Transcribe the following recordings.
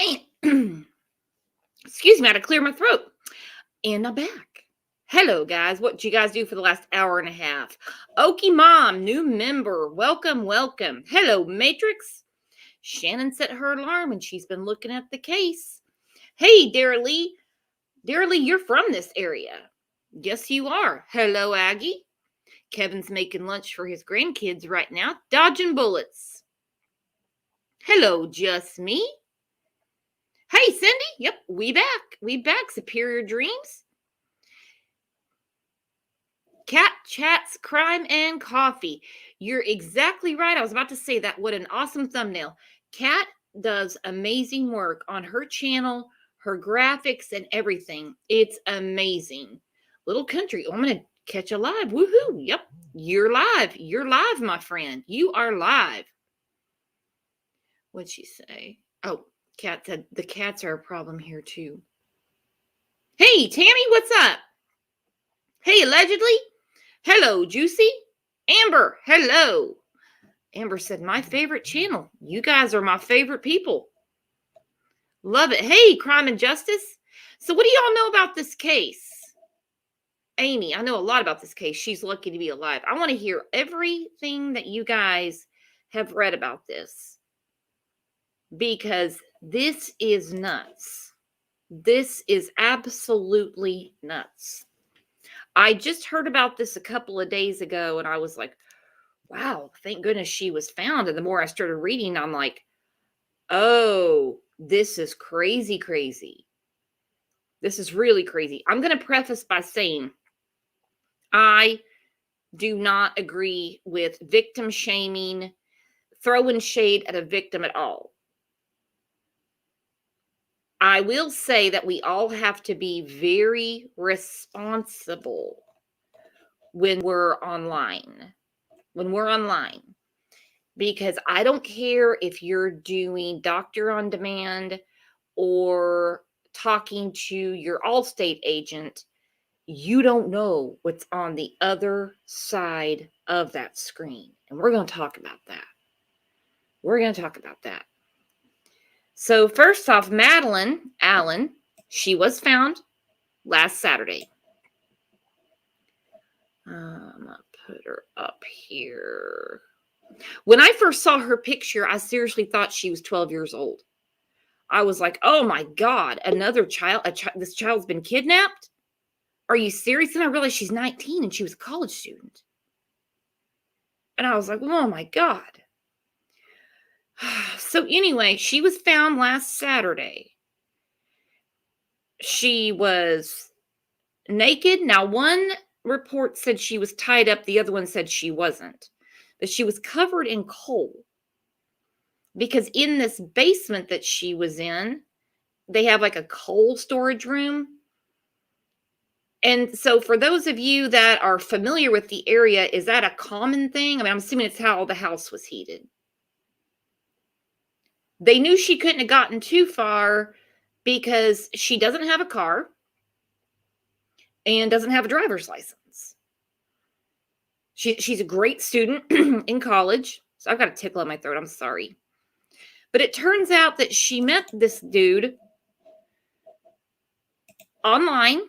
And excuse me, I had to clear my throat. And I'm back. Hello, guys. What did you guys do for the last hour and a half? Okie Mom, new member. Welcome, welcome. Hello, Matrix. Shannon set her alarm and she's been looking at the case. Hey, Dara Lee. Dara Lee, you're from this area. Yes, you are. Hello, Aggie. Kevin's making lunch for his grandkids right now, dodging bullets. Hello, just me. Hey, Cindy. Yep, we back. We back. Superior Dreams. Cat Chats, Crime, and Coffee. You're exactly right. I was about to say that. What an awesome thumbnail. Cat does amazing work on her channel, her graphics, and everything. It's amazing. Little Country. Oh, I'm going to catch a live. Woohoo. Yep. You're live. You're live, my friend. You are live. What'd she say? Oh, Cat said the cats are a problem here, too. Hey, Tammy, what's up? Hey, Allegedly. Hello, Juicy. Amber, hello. Amber said, my favorite channel. You guys are my favorite people. Love it. Hey, Crime and Justice. So what do y'all know about this case? Amy, I know a lot about this case. She's lucky to be alive. I want to hear everything that you guys have read about this, because this is nuts. This is absolutely nuts. I just heard about this a couple of days ago, and I was like, wow, thank goodness she was found. And the more I started reading, I'm like, oh, this is crazy, crazy. This is really crazy. I'm going to preface by saying I do not agree with victim shaming, throwing shade at a victim at all. I will say that we all have to be very responsible when we're online. Because I don't care if you're doing doctor on demand or talking to your Allstate agent, you don't know what's on the other side of that screen. And we're going to talk about that. So first off, Madelyn Allen, she was found last Saturday. I'm going to put her up here. When I first saw her picture, I seriously thought she was 12 years old. I was like, oh my God, another child, this child's been kidnapped? Are you serious? And I realized she's 19 and she was a college student. And I was like, oh my God. So anyway, she was found last Saturday. She was naked. Now, one report said she was tied up. The other one said she wasn't. But she was covered in coal. Because in this basement that she was in, they have like a coal storage room. And so for those of you that are familiar with the area, is that a common thing? I mean, I'm assuming it's how the house was heated. They knew she couldn't have gotten too far because she doesn't have a car and doesn't have a driver's license. She's a great student in college. So I've got a tickle in my throat. I'm sorry. But it turns out that she met this dude online.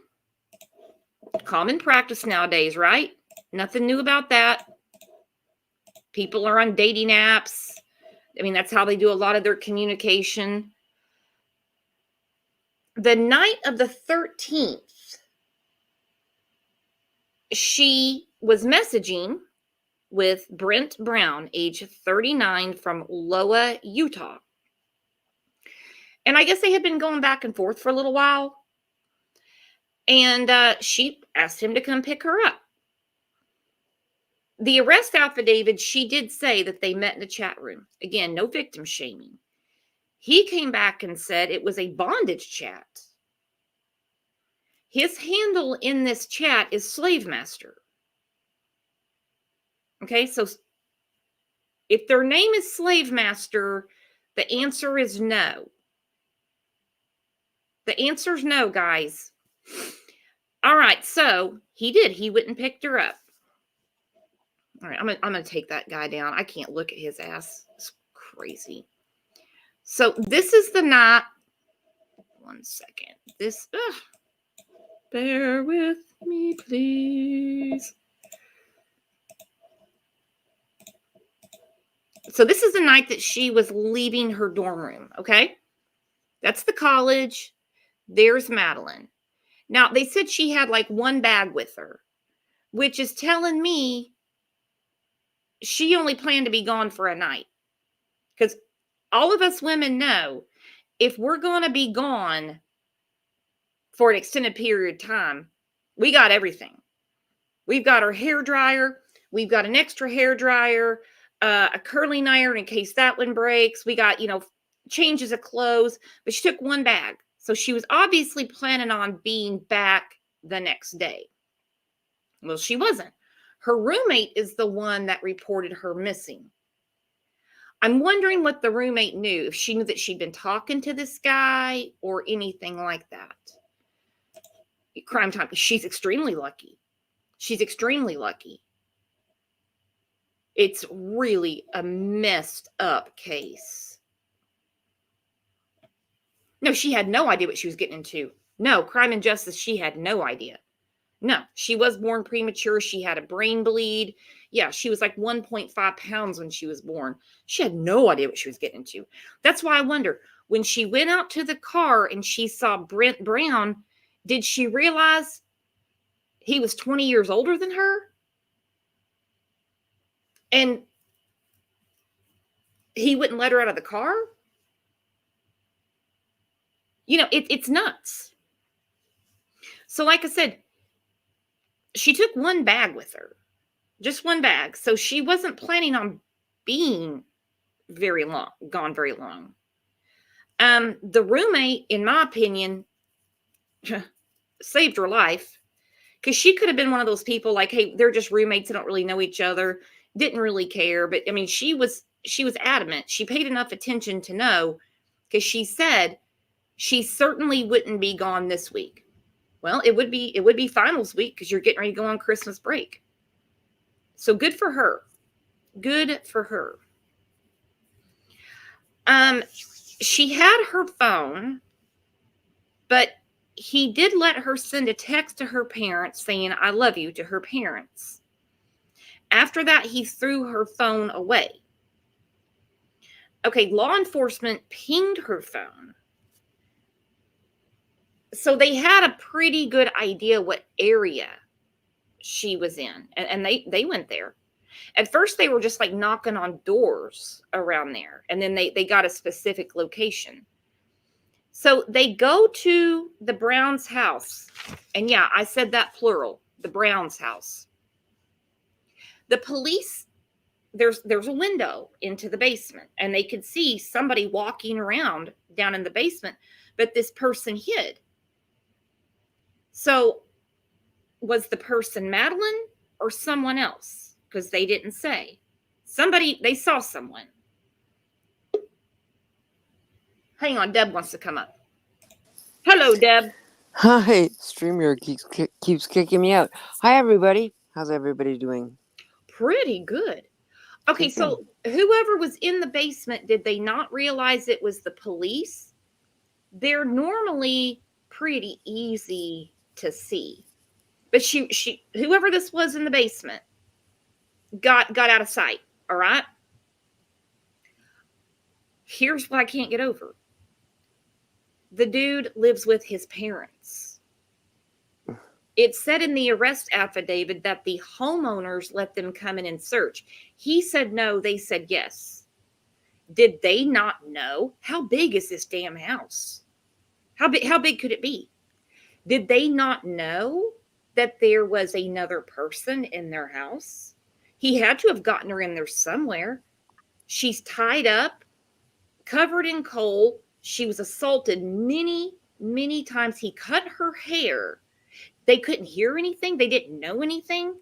Common practice nowadays, right? Nothing new about that. People are on dating apps. I mean, that's how they do a lot of their communication. The night of the 13th, she was messaging with Brent Brown, age 39, from Loa, Utah. And I guess they had been going back and forth for a little while. And she asked him to come pick her up. The arrest affidavit, she did say that they met in a chat room. Again, no victim shaming. He came back and said it was a bondage chat. His handle in this chat is Slave Master. Okay, so if their name is Slave Master, the answer is no. The answer is no, guys. All right, so he did. He went and picked her up. All right, I'm gonna take that guy down. I can't look at his ass. It's crazy. So this is the night 1 second. Bear with me, please. So this is the night that she was leaving her dorm room, okay? That's the college. There's Madelyn. Now, they said she had like one bag with her, which is telling me she only planned to be gone for a night. Because all of us women know if we're going to be gone for an extended period of time, we got everything. We've got our hair dryer. We've got an extra hair dryer, a curling iron in case that one breaks. We got, changes of clothes, but she took one bag. So she was obviously planning on being back the next day. Well, she wasn't. Her roommate is the one that reported her missing. I'm wondering what the roommate knew, if she knew that she'd been talking to this guy or anything like that. Crime time. She's extremely lucky. She's extremely lucky. It's really a messed up case. No, she had no idea what she was getting into. No, Crime and Justice, she had no idea. No, she was born premature. She had a brain bleed. Yeah, she was like 1.5 pounds when she was born. She had no idea what she was getting into. That's why I wonder, when she went out to the car and she saw Brent Brown, did she realize he was 20 years older than her? And he wouldn't let her out of the car? It's nuts. So like I said, she took one bag with her. Just one bag. So she wasn't planning on being gone very long. The roommate, in my opinion, saved her life, because she could have been one of those people like, hey, they're just roommates, they don't really know each other, didn't really care. But I mean, she was adamant. She paid enough attention to know, because she said she certainly wouldn't be gone this week. Well, it would be finals week, because you're getting ready to go on Christmas break. So good for her. Good for her. She had her phone, but he did let her send a text to her parents saying, I love you, to her parents. After that, he threw her phone away. Okay, law enforcement pinged her phone. So they had a pretty good idea what area she was in. And they went there. At first, they were just like knocking on doors around there. And then they got a specific location. So they go to the Browns' house. And yeah, I said that plural, the Browns' house. The police, there's a window into the basement, and they could see somebody walking around down in the basement, but this person hid. So was the person Madelyn or someone else? Because they didn't say. They saw someone. Hang on, Deb wants to come up. Hello, Deb. Hi, StreamYard keeps kicking me out. Hi, everybody. How's everybody doing? Pretty good. Okay, Good. so whoever was in the basement, did they not realize it was the police? They're normally pretty easy to see. But she whoever this was in the basement got out of sight, all right? Here's what I can't get over. The dude lives with his parents. It said in the arrest affidavit that the homeowners let them come in and search. He said no, they said yes. Did they not know? How big is this damn house? How big could it be? Did they not know that there was another person in their house? He had to have gotten her in there somewhere. She's tied up, covered in coal. She was assaulted many, many times. He cut her hair. They couldn't hear anything. They didn't know anything.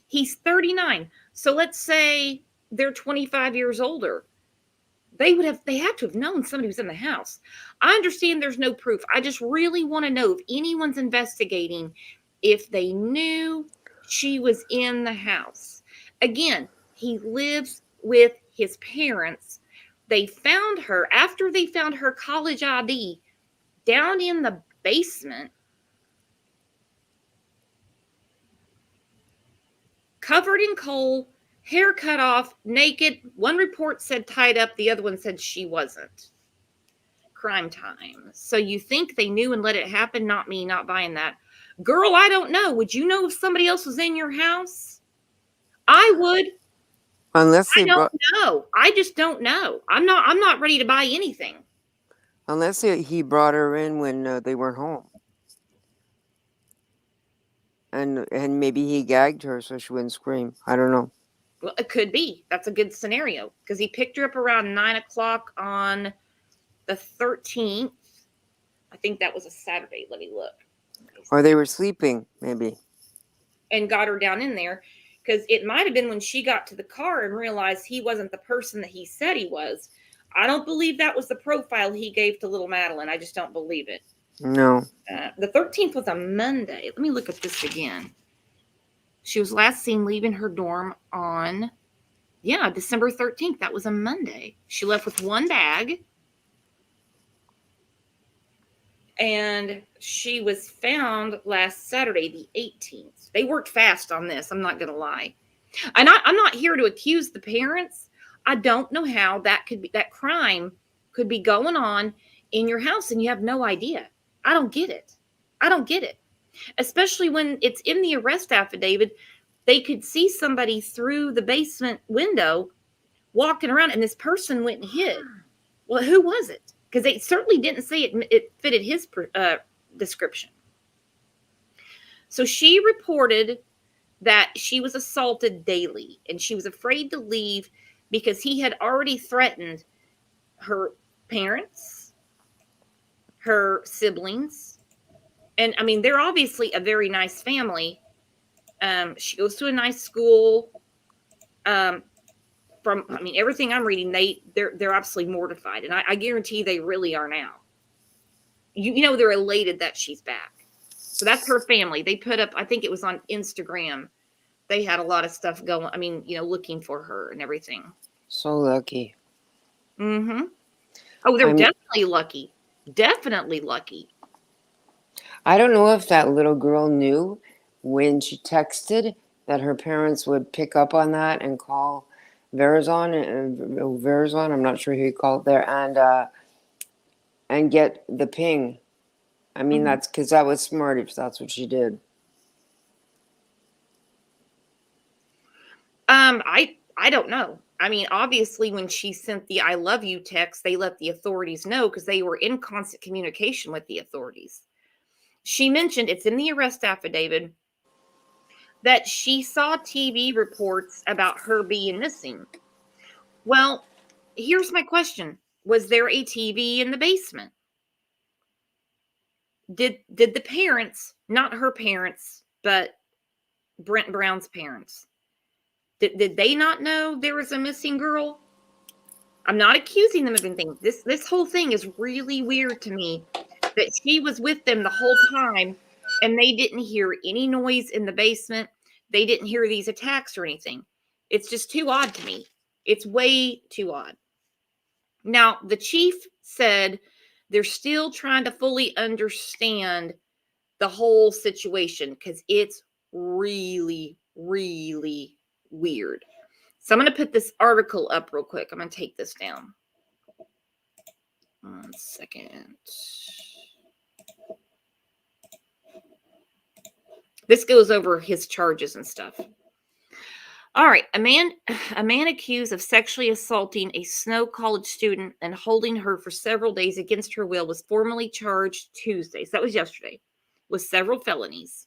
He's 39. So let's say they're 25 years older. They had to have known somebody was in the house. I understand there's no proof. I just really want to know if anyone's investigating if they knew she was in the house. Again, he lives with his parents. They found her after they found her college ID. down in the basement, covered in coal, hair cut off, naked. One report said tied up, the other one said she wasn't. Crime time. So you think they knew and let it happen? Not me, not buying that. Girl, I don't know. Would you know if somebody else was in your house? I would. Unless I they don't brought, know. I just don't know. I'm not ready to buy anything. unless he brought her in when they weren't home, and maybe he gagged her so she wouldn't scream. I don't know. Well, it could be. That's a good scenario because he picked her up around 9:00 on the 13th. I think that was a Saturday. Let me look. Or they were sleeping, maybe. And got her down in there because it might have been when she got to the car and realized he wasn't the person that he said he was. I don't believe that was the profile he gave to little Madelyn. I just don't believe it. No. The 13th was a Monday. Let me look at this again. She was last seen leaving her dorm on, December 13th. That was a Monday. She left with one bag. And she was found last Saturday, the 18th. They worked fast on this. I'm not going to lie. And I'm not here to accuse the parents. I don't know how that crime could be going on in your house and you have no idea. I don't get it. Especially when it's in the arrest affidavit, they could see somebody through the basement window walking around and this person went and hid. Well, who was it? Because they certainly didn't say it fitted his description. So she reported that she was assaulted daily and she was afraid to leave because he had already threatened her parents, her siblings. And I mean, they're obviously a very nice family. She goes to a nice school. Everything I'm reading, they're absolutely mortified. And I guarantee they really are now. They're elated that she's back. So that's her family. They put up, I think it was on Instagram. They had a lot of stuff going. Looking for her and everything. So lucky. Mm-hmm. Oh, they're definitely lucky. Definitely lucky. I don't know if that little girl knew when she texted that her parents would pick up on that and call Verizon, I'm not sure who you call it there, and get the ping. I mean, that's because that was smart if that's what she did. I don't know. I mean, obviously, when she sent the "I love you" text, they let the authorities know because they were in constant communication with the authorities. She mentioned, it's in the arrest affidavit, that she saw TV reports about her being missing. Well, here's my question. Was there a TV in the basement? Did the parents, not her parents, but Brent Brown's parents, did they not know there was a missing girl? I'm not accusing them of anything. This whole thing is really weird to me, that she was with them the whole time and they didn't hear any noise in the basement. They didn't hear these attacks or anything. It's just too odd to me. It's way too odd. Now, the chief said they're still trying to fully understand the whole situation because it's really, really weird. So I'm going to put this article up real quick. I'm going to take this down. 1 second. This goes over his charges and stuff. All right. A man accused of sexually assaulting a Snow College student and holding her for several days against her will was formally charged Tuesday. So that was yesterday, with several felonies.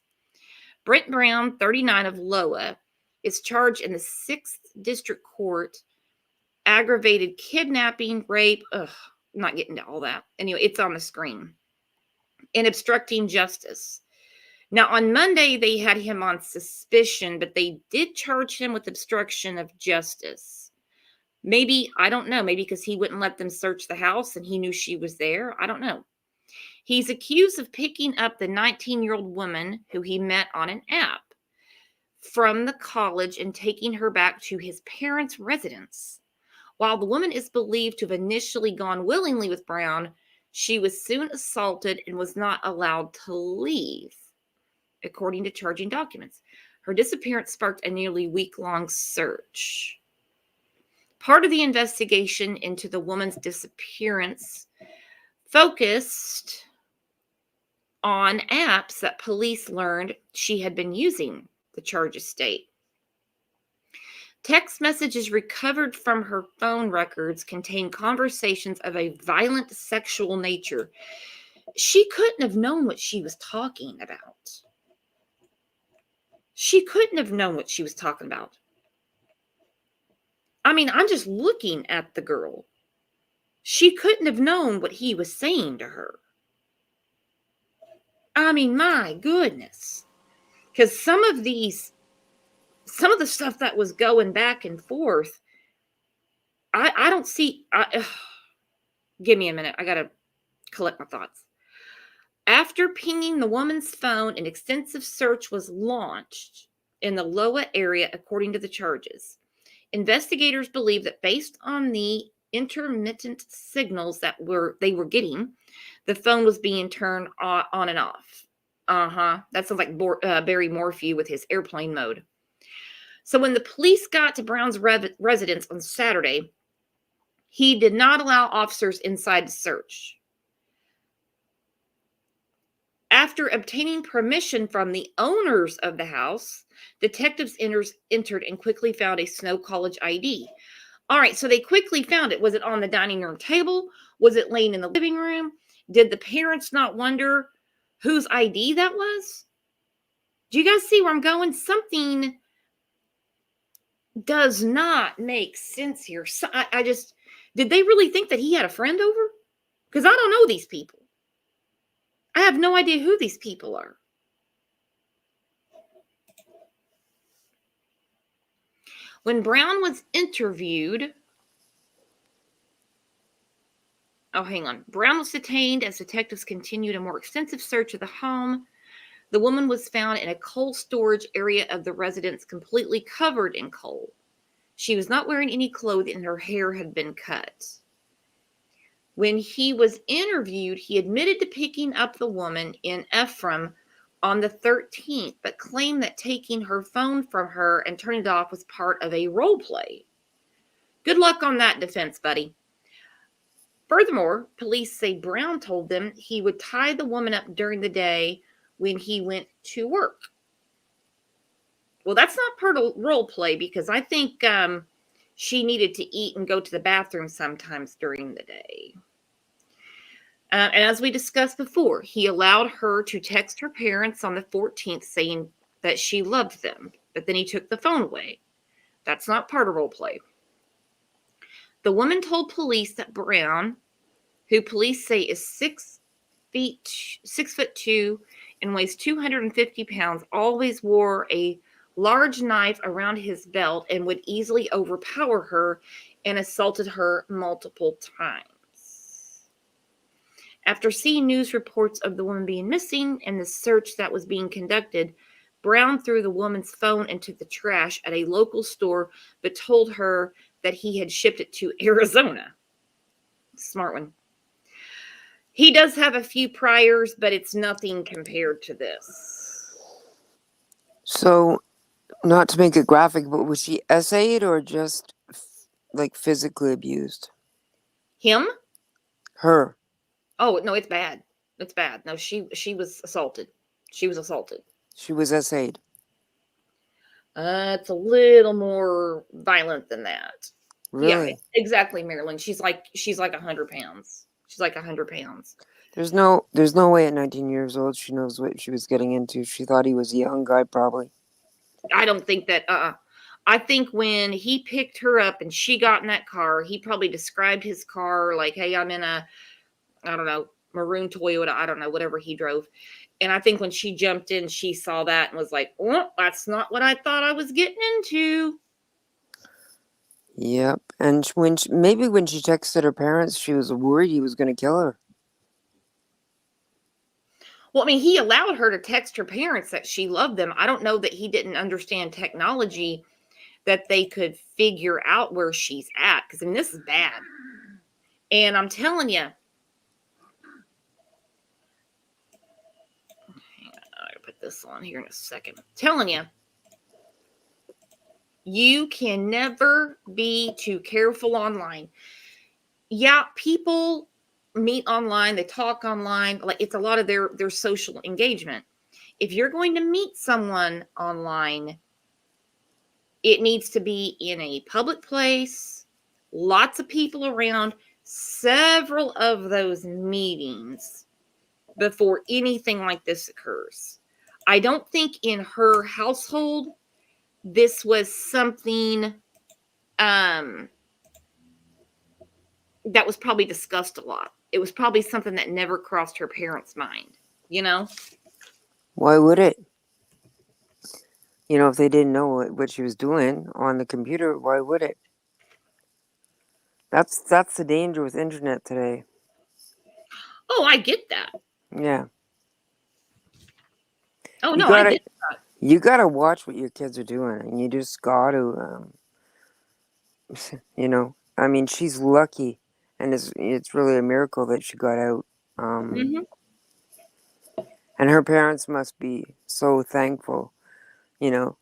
Brent Brown, 39, of Loa, is charged in the 6th District Court, aggravated kidnapping, rape. I'm not getting to all that. Anyway, it's on the screen. And obstructing justice. Now, on Monday, they had him on suspicion, but they did charge him with obstruction of justice. Maybe, I don't know, maybe because he wouldn't let them search the house and he knew she was there. I don't know. He's accused of picking up the 19-year-old woman who he met on an app from the college and taking her back to his parents' residence. While the woman is believed to have initially gone willingly with Brown, She was soon assaulted and was not allowed to leave, according to charging documents. Her disappearance sparked a nearly week-long search. Part of the investigation into the woman's disappearance focused on apps that police learned she had been using, the charges state. Text messages recovered from her phone records contain conversations of a violent sexual nature. She couldn't have known what she was talking about. She couldn't have known what she was talking about. I mean, I'm just looking at the girl. She couldn't have known what he was saying to her. I mean, my goodness. Because some of the stuff that was going back and forth, I don't see. Give me a minute. I got to collect my thoughts. After pinging the woman's phone, an extensive search was launched in the Loa area, according to the charges. Investigators believe that based on the intermittent signals that they were getting, the phone was being turned on and off. That sounds like Barry Morphew with his airplane mode. So when the police got to Brown's residence on Saturday, he did not allow officers inside to search. After obtaining permission from the owners of the house, detectives entered and quickly found a Snow College ID. All right, so they quickly found it. Was it on the dining room table? Was it laying in the living room? Did the parents not wonder whose ID that was? Do you guys see where I'm going? Something does not make sense here. So I just, did they really think that he had a friend over? Because I don't know these people. I have no idea who these people are. When Brown was interviewed, Brown was detained as detectives continued a more extensive search of the home. The woman was found in a coal storage area of the residence, completely covered in coal. She was not wearing any clothing and her hair had been cut. When he was interviewed, he admitted to picking up the woman in Ephraim on the 13th, but claimed that taking her phone from her and turning it off was part of a role play. Good luck on that defense, buddy. Furthermore, police say Brown told them he would tie the woman up during the day when he went to work. Well, that's not part of role play because I think she needed to eat and go to the bathroom sometimes during the day. And as we discussed before, he allowed her to text her parents on the 14th saying that she loved them, but then he took the phone away. That's not part of role play. The woman told police that Brown, who police say is 6'2" and weighs 250 pounds, always wore a large knife around his belt and would easily overpower her and assaulted her multiple times. After seeing news reports of the woman being missing and the search that was being conducted, Brown threw the woman's phone into the trash at a local store, but told her that he had shipped it to Arizona. Smart one. He does have a few priors, but it's nothing compared to this. So, not to make it graphic, but was she essayed or just like physically abused? Him? Her. Oh, no, it's bad. It's bad. No, she was assaulted. She was assaulted. She was essayed. It's a little more violent than that. Really? Yeah, exactly, Marilyn. She's like 100 pounds. She's like 100 pounds. There's no way at 19 years old she knows what she was getting into. She thought he was a young guy, probably. I don't think that, I think when he picked her up and she got in that car, he probably described his car like, hey, I'm in a, I don't know, maroon Toyota, I don't know, whatever he drove. And I think when she jumped in, she saw that and was like, oh, that's not what I thought I was getting into. Yep. And when she texted her parents, she was worried he was going to kill her. Well, I mean, he allowed her to text her parents that she loved them. I don't know that he didn't understand technology that they could figure out where she's at. Because, I mean, this is bad. And I'm telling you, this on here in a second. I'm telling you, you can never be too careful online. Yeah, people meet online, they talk online, like it's a lot of their social engagement. If you're going to meet someone online, it needs to be in a public place, lots of people around, several of those meetings before anything like this occurs. I don't think in her household this was something that was probably discussed a lot. It was probably something that never crossed her parents' mind, you know? Why would it? If they didn't know what she was doing on the computer, why would it? That's the danger with internet today. Oh, I get that. Yeah. Oh, You no, I gotta get that. you gotta watch what your kids are doing, and you just gotta I mean, she's lucky, and it's really a miracle that she got out. Mm-hmm. And her parents must be so thankful, you know,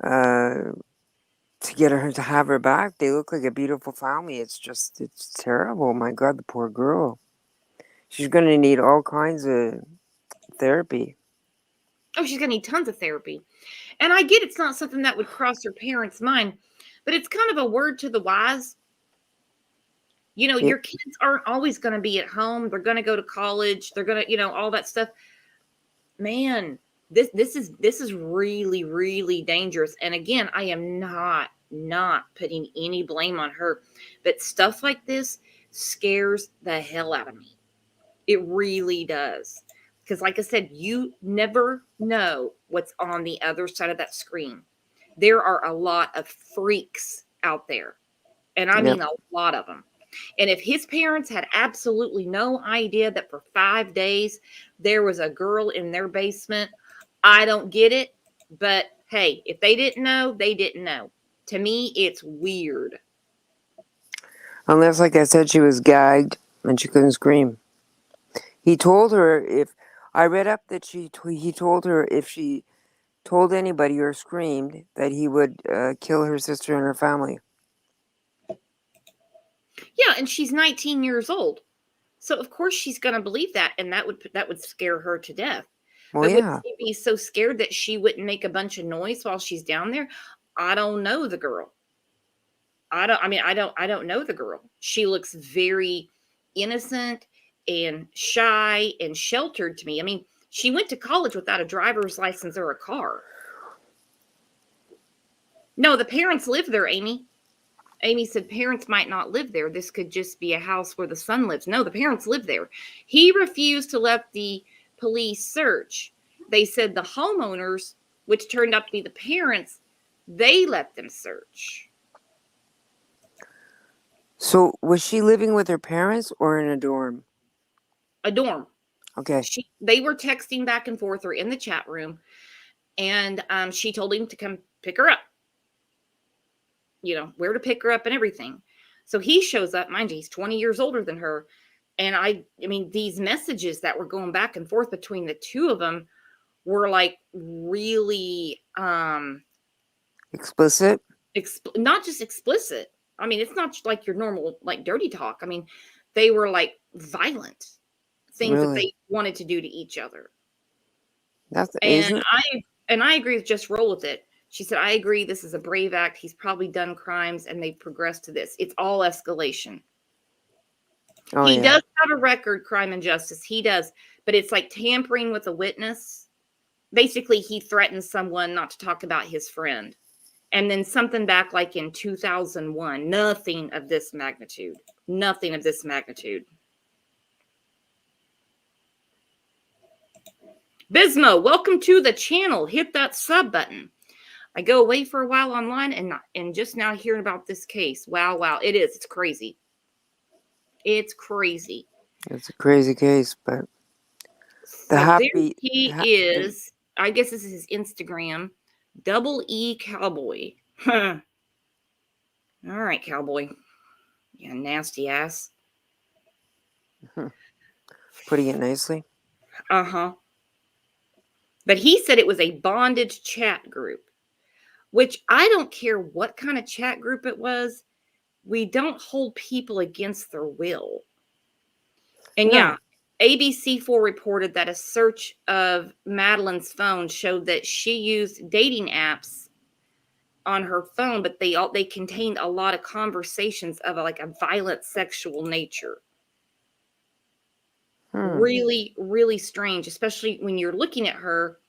uh, to get her to have her back. They look like a beautiful family. It's terrible. My God, the poor girl. She's gonna need all kinds of therapy. Oh, she's going to need tons of therapy. And I get it's not something that would cross her parents' mind, but it's kind of a word to the wise. You know, Yep. your kids aren't always going to be at home. They're going to go to college. They're going to, all that stuff. Man, this is really, really dangerous. And again, I am not putting any blame on her, but stuff like this scares the hell out of me. It really does. Because like I said, you never know what's on the other side of that screen. There are a lot of freaks out there. And I Yep. mean a lot of them. And if his parents had absolutely no idea that for 5 days there was a girl in their basement, I don't get it. But hey, if they didn't know, they didn't know. To me, it's weird. Unless, like I said, she was gagged and she couldn't scream. He told her if I read up that he told her if she told anybody or screamed that he would kill her sister and her family. Yeah, and she's 19 years old. So of course she's going to believe that, and that would scare her to death. Well, But would yeah. she be so scared that she wouldn't make a bunch of noise while she's down there? I don't know the girl. I don't know the girl. She looks very innocent and shy and sheltered to me. I mean, she went to college without a driver's license or a car. No, the parents live there, Amy. Amy said parents might not live there. This could just be a house where the son lives. No, the parents live there. He refused to let the police search. They said the homeowners, which turned out to be the parents, they let them search. So was she living with her parents or in a dorm? A dorm. Okay. They were texting back and forth or in the chat room, and she told him to come pick her up. Where to pick her up and everything. So he shows up. Mind you, he's 20 years older than her. And I mean, these messages that were going back and forth between the two of them were like really Explicit? not just explicit. I mean, it's not like your normal like dirty talk. I mean, they were like violent things that Really? they wanted to do to each other. That's And isn't I agree with just roll with it. She said, I agree this is a brave act. He's probably done crimes and they've progressed to this. It's all escalation. Oh He yeah. does have a record, crime and justice. He does, but it's like tampering with a witness. Basically, he threatened someone not to talk about his friend. And then something back like in 2001. Nothing of this magnitude. Nothing of this magnitude. Bismo, welcome to the channel. Hit that sub button. I go away for a while online and just now hearing about this case. Wow. It is. It's crazy. It's crazy. It's a crazy case, but the So there happy he the is. I guess this is his Instagram. Double E Cowboy. All right, Cowboy. Yeah, nasty ass. putting it nicely. Uh-huh. But he said it was a bondage chat group, which I don't care what kind of chat group it was. We don't hold people against their will. And yeah, No. ABC4 reported that a search of Madelyn's phone showed that she used dating apps on her phone, but they contained a lot of conversations of a violent sexual nature. Really, really strange, especially when you're looking at her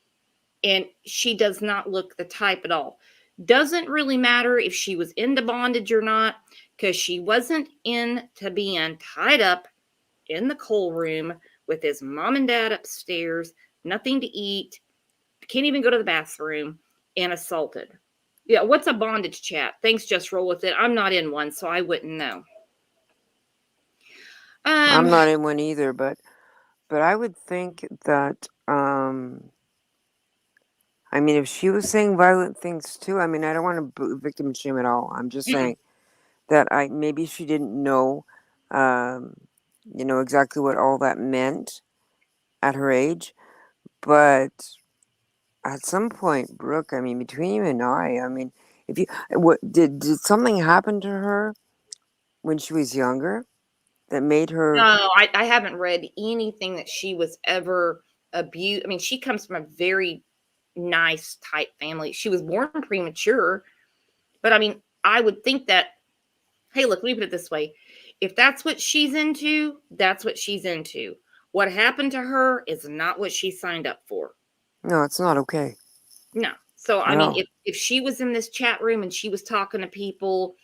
and she does not look the type at all. Doesn't really matter if she was into bondage or not, because she wasn't into being tied up in the coal room with his mom and dad upstairs, nothing to eat, can't even go to the bathroom, and assaulted. Yeah, what's a bondage chat? Thanks, just roll with it. I'm not in one, so I wouldn't know. I'm Um, not in one either, but I would think that I mean, if she was saying violent things too, I mean, I don't want to victim shame at all. I'm just saying that maybe she didn't know, um, exactly what all that meant at her age. But at some point, Brooke, I mean, between you and I mean, if you what did something happen to her when she was younger that made her? no, I haven't read anything that she was ever abused. I mean, she comes from a very nice type family. She was born premature, but I mean, I would think that, hey, look, let me put it this way. If that's what she's into, that's what she's into. What happened to her is not what she signed up for. No, it's not okay No. So, I at mean, all. if she was in this chat room and she was talking to people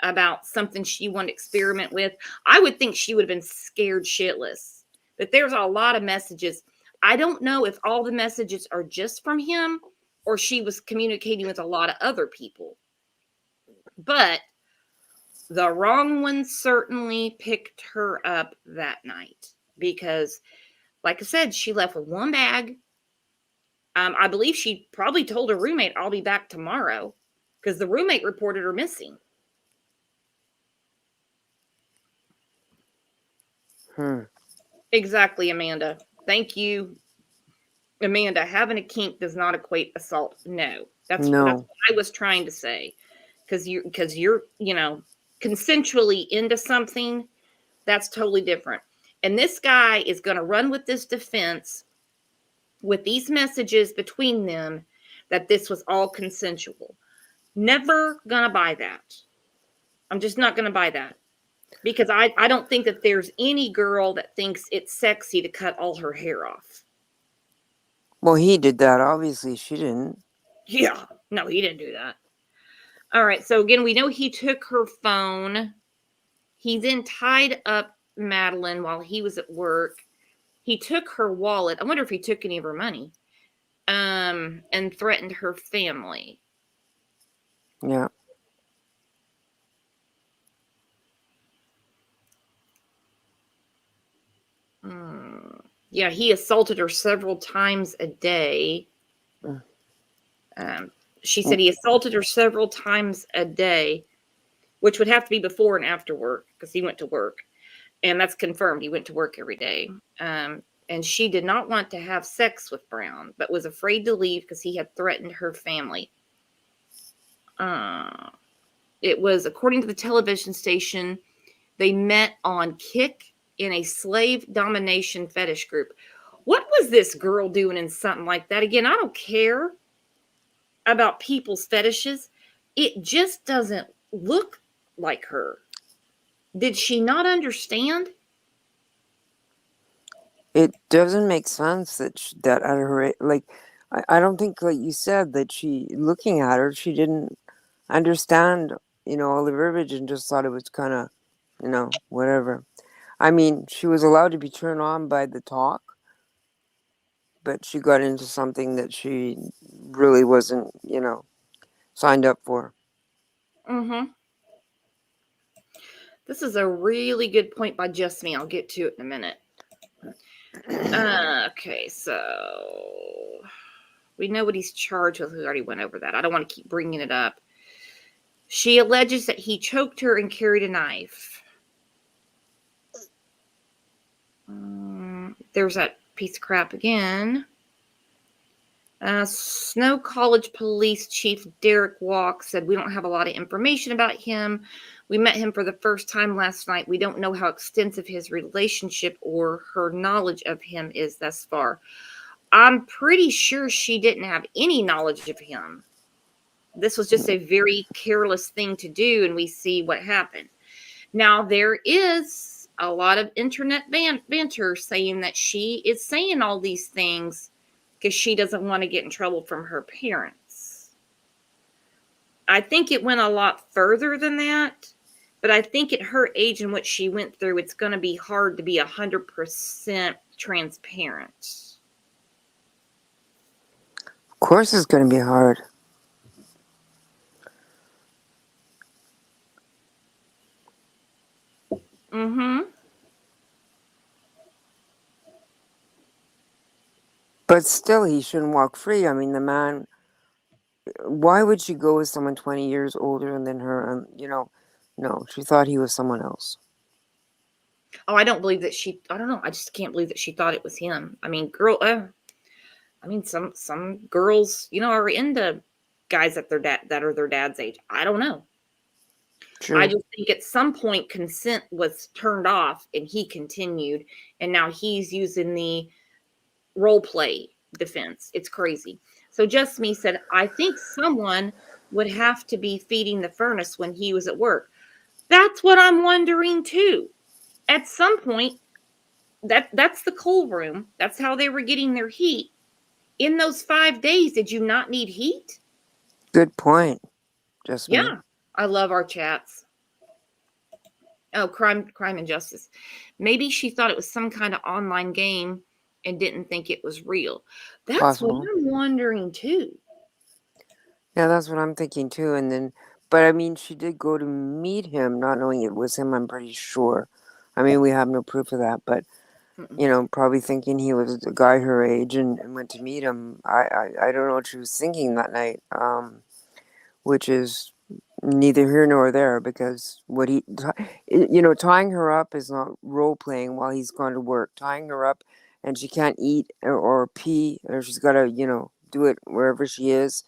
about something she wanted to experiment with, I would think she would have been scared shitless. But there's a lot of messages. I don't know if all the messages are just from him or she was communicating with a lot of other people. But the wrong one certainly picked her up that night because, like I said, she left with one bag. I believe she probably told her roommate, I'll be back tomorrow, because the roommate reported her missing. Exactly, Amanda. Thank you, Amanda. Having a kink does not equate assault. No, that's No. what I was trying to say. Because you're consensually into something, that's totally different. And this guy is going to run with this defense with these messages between them that this was all consensual. Never gonna buy that. I'm just not gonna buy that. Because I don't think that there's any girl that thinks it's sexy to cut all her hair off. Well, he did that. Obviously, she didn't. Yeah. No, he didn't do that. All right. So again, we know he took her phone. He then tied up Madelyn while he was at work. He took her wallet. I wonder if he took any of her money. And threatened her family. Yeah. Yeah, he assaulted her several times a day. She said he assaulted her several times a day, which would have to be before and after work because he went to work. And that's confirmed. He went to work every day. And she did not want to have sex with Brown, but was afraid to leave because he had threatened her family. It was, according to the television station, they met on Kick in a slave domination fetish group. What was this girl doing in something like that? Again, I don't care about people's fetishes. It just doesn't look like her. Did she not understand? It doesn't make sense that at her like, I don't think, like you said, that she, looking at her, she didn't understand, all the verbiage and just thought it was kind of, whatever. I mean, she was allowed to be turned on by the talk, but she got into something that she really wasn't, signed up for. Mm-hmm. This is a really good point by Just Me. I'll get to it in a minute. Okay, so we know what he's charged with. We already went over that. I don't want to keep bringing it up. She alleges that he choked her and carried a knife. There's that piece of crap again. Snow College Police Chief Derek Walk said, "We don't have a lot of information about him. We met him for the first time last night. We don't know how extensive his relationship or her knowledge of him is thus far." I'm pretty sure she didn't have any knowledge of him. This was just a very careless thing to do, and we see what happened. Now, there is a lot of internet banter saying that she is saying all these things because she doesn't want to get in trouble from her parents. I think it went a lot further than that, but I think at her age and what she went through, it's going to be hard to be 100% transparent. Of course, it's going to be hard. Mm-hmm. But still, he shouldn't walk free. I mean, the man. Why would she go with someone 20 years older than her? No, she thought he was someone else. Oh, I don't believe that she. I don't know. I just can't believe that she thought it was him. I mean, some girls, are into guys that are their dad's age. I don't know. I True. just think at some point consent was turned off and he continued, and now he's using the role play defense. It's crazy. So Just Me said, "I think someone would have to be feeding the furnace when he was at work." That's what I'm wondering too. At some point, that's the coal room. That's how they were getting their heat. In those 5 days, did you not need heat? Good point. Just me. Yeah. I love our chats. Oh, crime and justice. Maybe she thought it was some kind of online game and didn't think it was real. That's what Possible. I'm wondering too. Yeah, that's what I'm thinking too. But I mean, she did go to meet him, not knowing it was him. I'm pretty sure. I mean, we have no proof of that, but probably thinking he was a guy her age and went to meet him. I don't know what she was thinking that night. Which is neither here nor there, because tying her up is not role playing while he's gone to work. Tying her up and she can't eat or pee, or she's got to do it wherever she is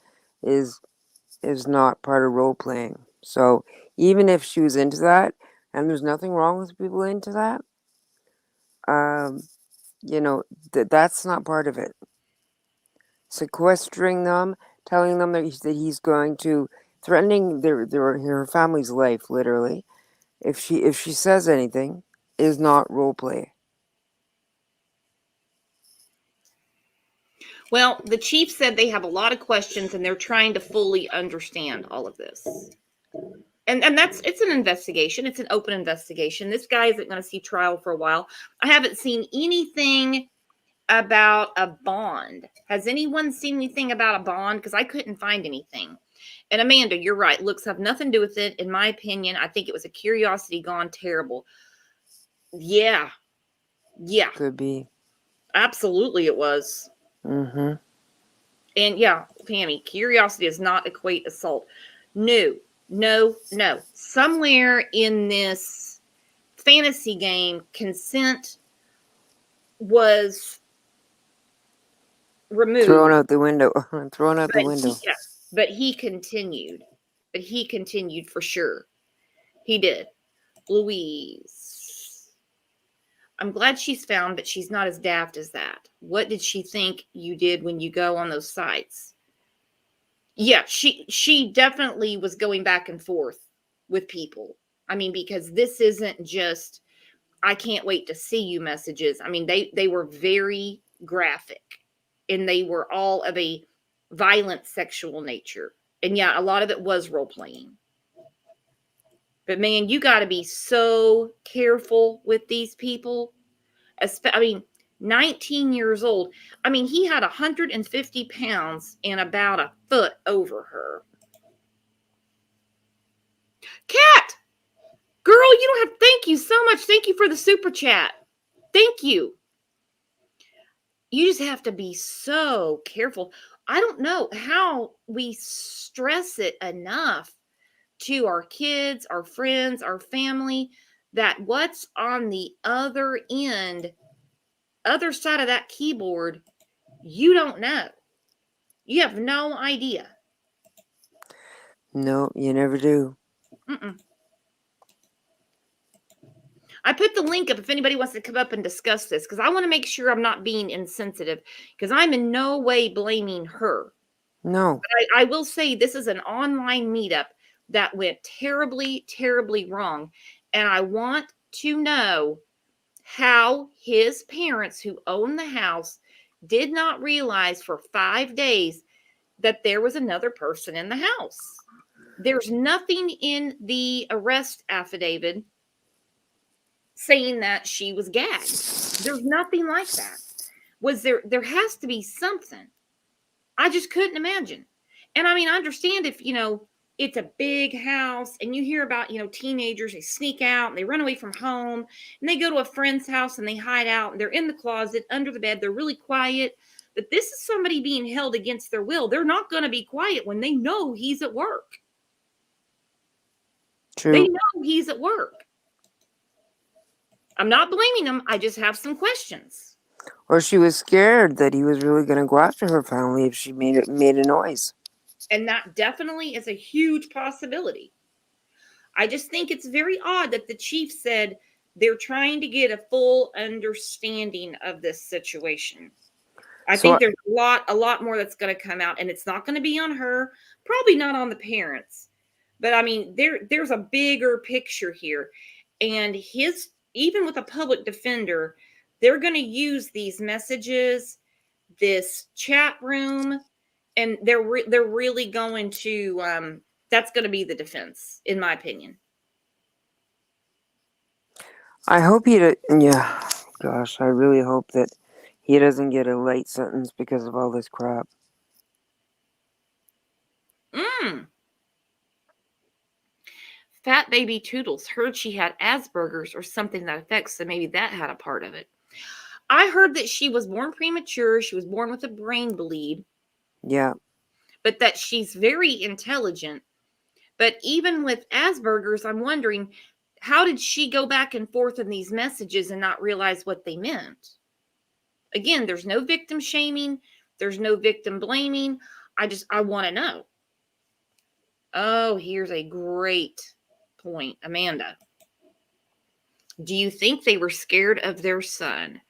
not part of role playing. So even if she was into that, and there's nothing wrong with people into that, um, that's not part of it. Sequestering them, telling them that he's going to threatening her family's life, literally. If she says anything, is not role play. Well, the chief said they have a lot of questions and they're trying to fully understand all of this. And it's an investigation. It's an open investigation. This guy isn't going to see trial for a while. I haven't seen anything about a bond. Has anyone seen anything about a bond? Because I couldn't find anything. And Amanda, you're right. Looks have nothing to do with it. In my opinion, I think it was a curiosity gone terrible. Yeah. Yeah. Could be. Absolutely it was. Mm-hmm. And yeah, Tammy, curiosity does not equate assault. No. Somewhere in this fantasy game, consent was removed. Thrown out the window. Thrown out the But window. but he continued. But he continued for sure. He did. Louise. I'm glad she's found, but she's not as daft as that. What did she think you did when you go on those sites? Yeah, she definitely was going back and forth with people. I mean, because this isn't just "I can't wait to see you" messages. I mean, they were very graphic, and they were all of a violent sexual nature. And yeah, a lot of it was role playing. But man, you got to be so careful with these people. I mean, 19 years old. I mean, he had 150 pounds and about a foot over her. Cat, girl, you don't have. Thank you so much. Thank you for the super chat. Thank you. You just have to be so careful. I don't know how we stress it enough to our kids, our friends, our family, that what's on the other end, other side of that keyboard, you don't know. You have no idea. No, you never do. Mm-mm. I put the link up if anybody wants to come up and discuss this because I want to make sure I'm not being insensitive because I'm in no way blaming her. No. But I will say this is an online meetup that went terribly, terribly wrong. And I want to know how his parents, who own the house, did not realize for 5 days that there was another person in the house. There's nothing in the arrest affidavit saying that she was gagged. There's nothing like that. Was there has to be something. I just couldn't imagine. And I mean, I understand if, it's a big house and you hear about, teenagers, they sneak out and they run away from home and they go to a friend's house and they hide out and they're in the closet, under the bed, they're really quiet. But this is somebody being held against their will. They're not going to be quiet when they know he's at work. They True. know he's at work. I'm not blaming them. I just have some questions. Or she was scared that he was really going to go after her family if she made a noise. And that definitely is a huge possibility. I just think it's very odd that the chief said they're trying to get a full understanding of this situation. I So think there's a lot more that's going to come out, and it's not going to be on her, probably not on the parents. But I mean, there's a bigger picture here. And even with a public defender, they're going to use these messages, this chat room, and they're really going to that's going to be the defense, in my opinion. I hope yeah, gosh, I really hope that he doesn't get a light sentence because of all this crap. Fat baby Toodles heard she had Asperger's or something that affects, so maybe that had a part of it. I heard that she was born premature, she was born with a brain bleed, Yeah. but that she's very intelligent. But even with Asperger's, I'm wondering, how did she go back and forth in these messages and not realize what they meant? Again, there's no victim shaming, there's no victim blaming. I want to know. Oh, here's a great point, Amanda. Do you think they were scared of their son?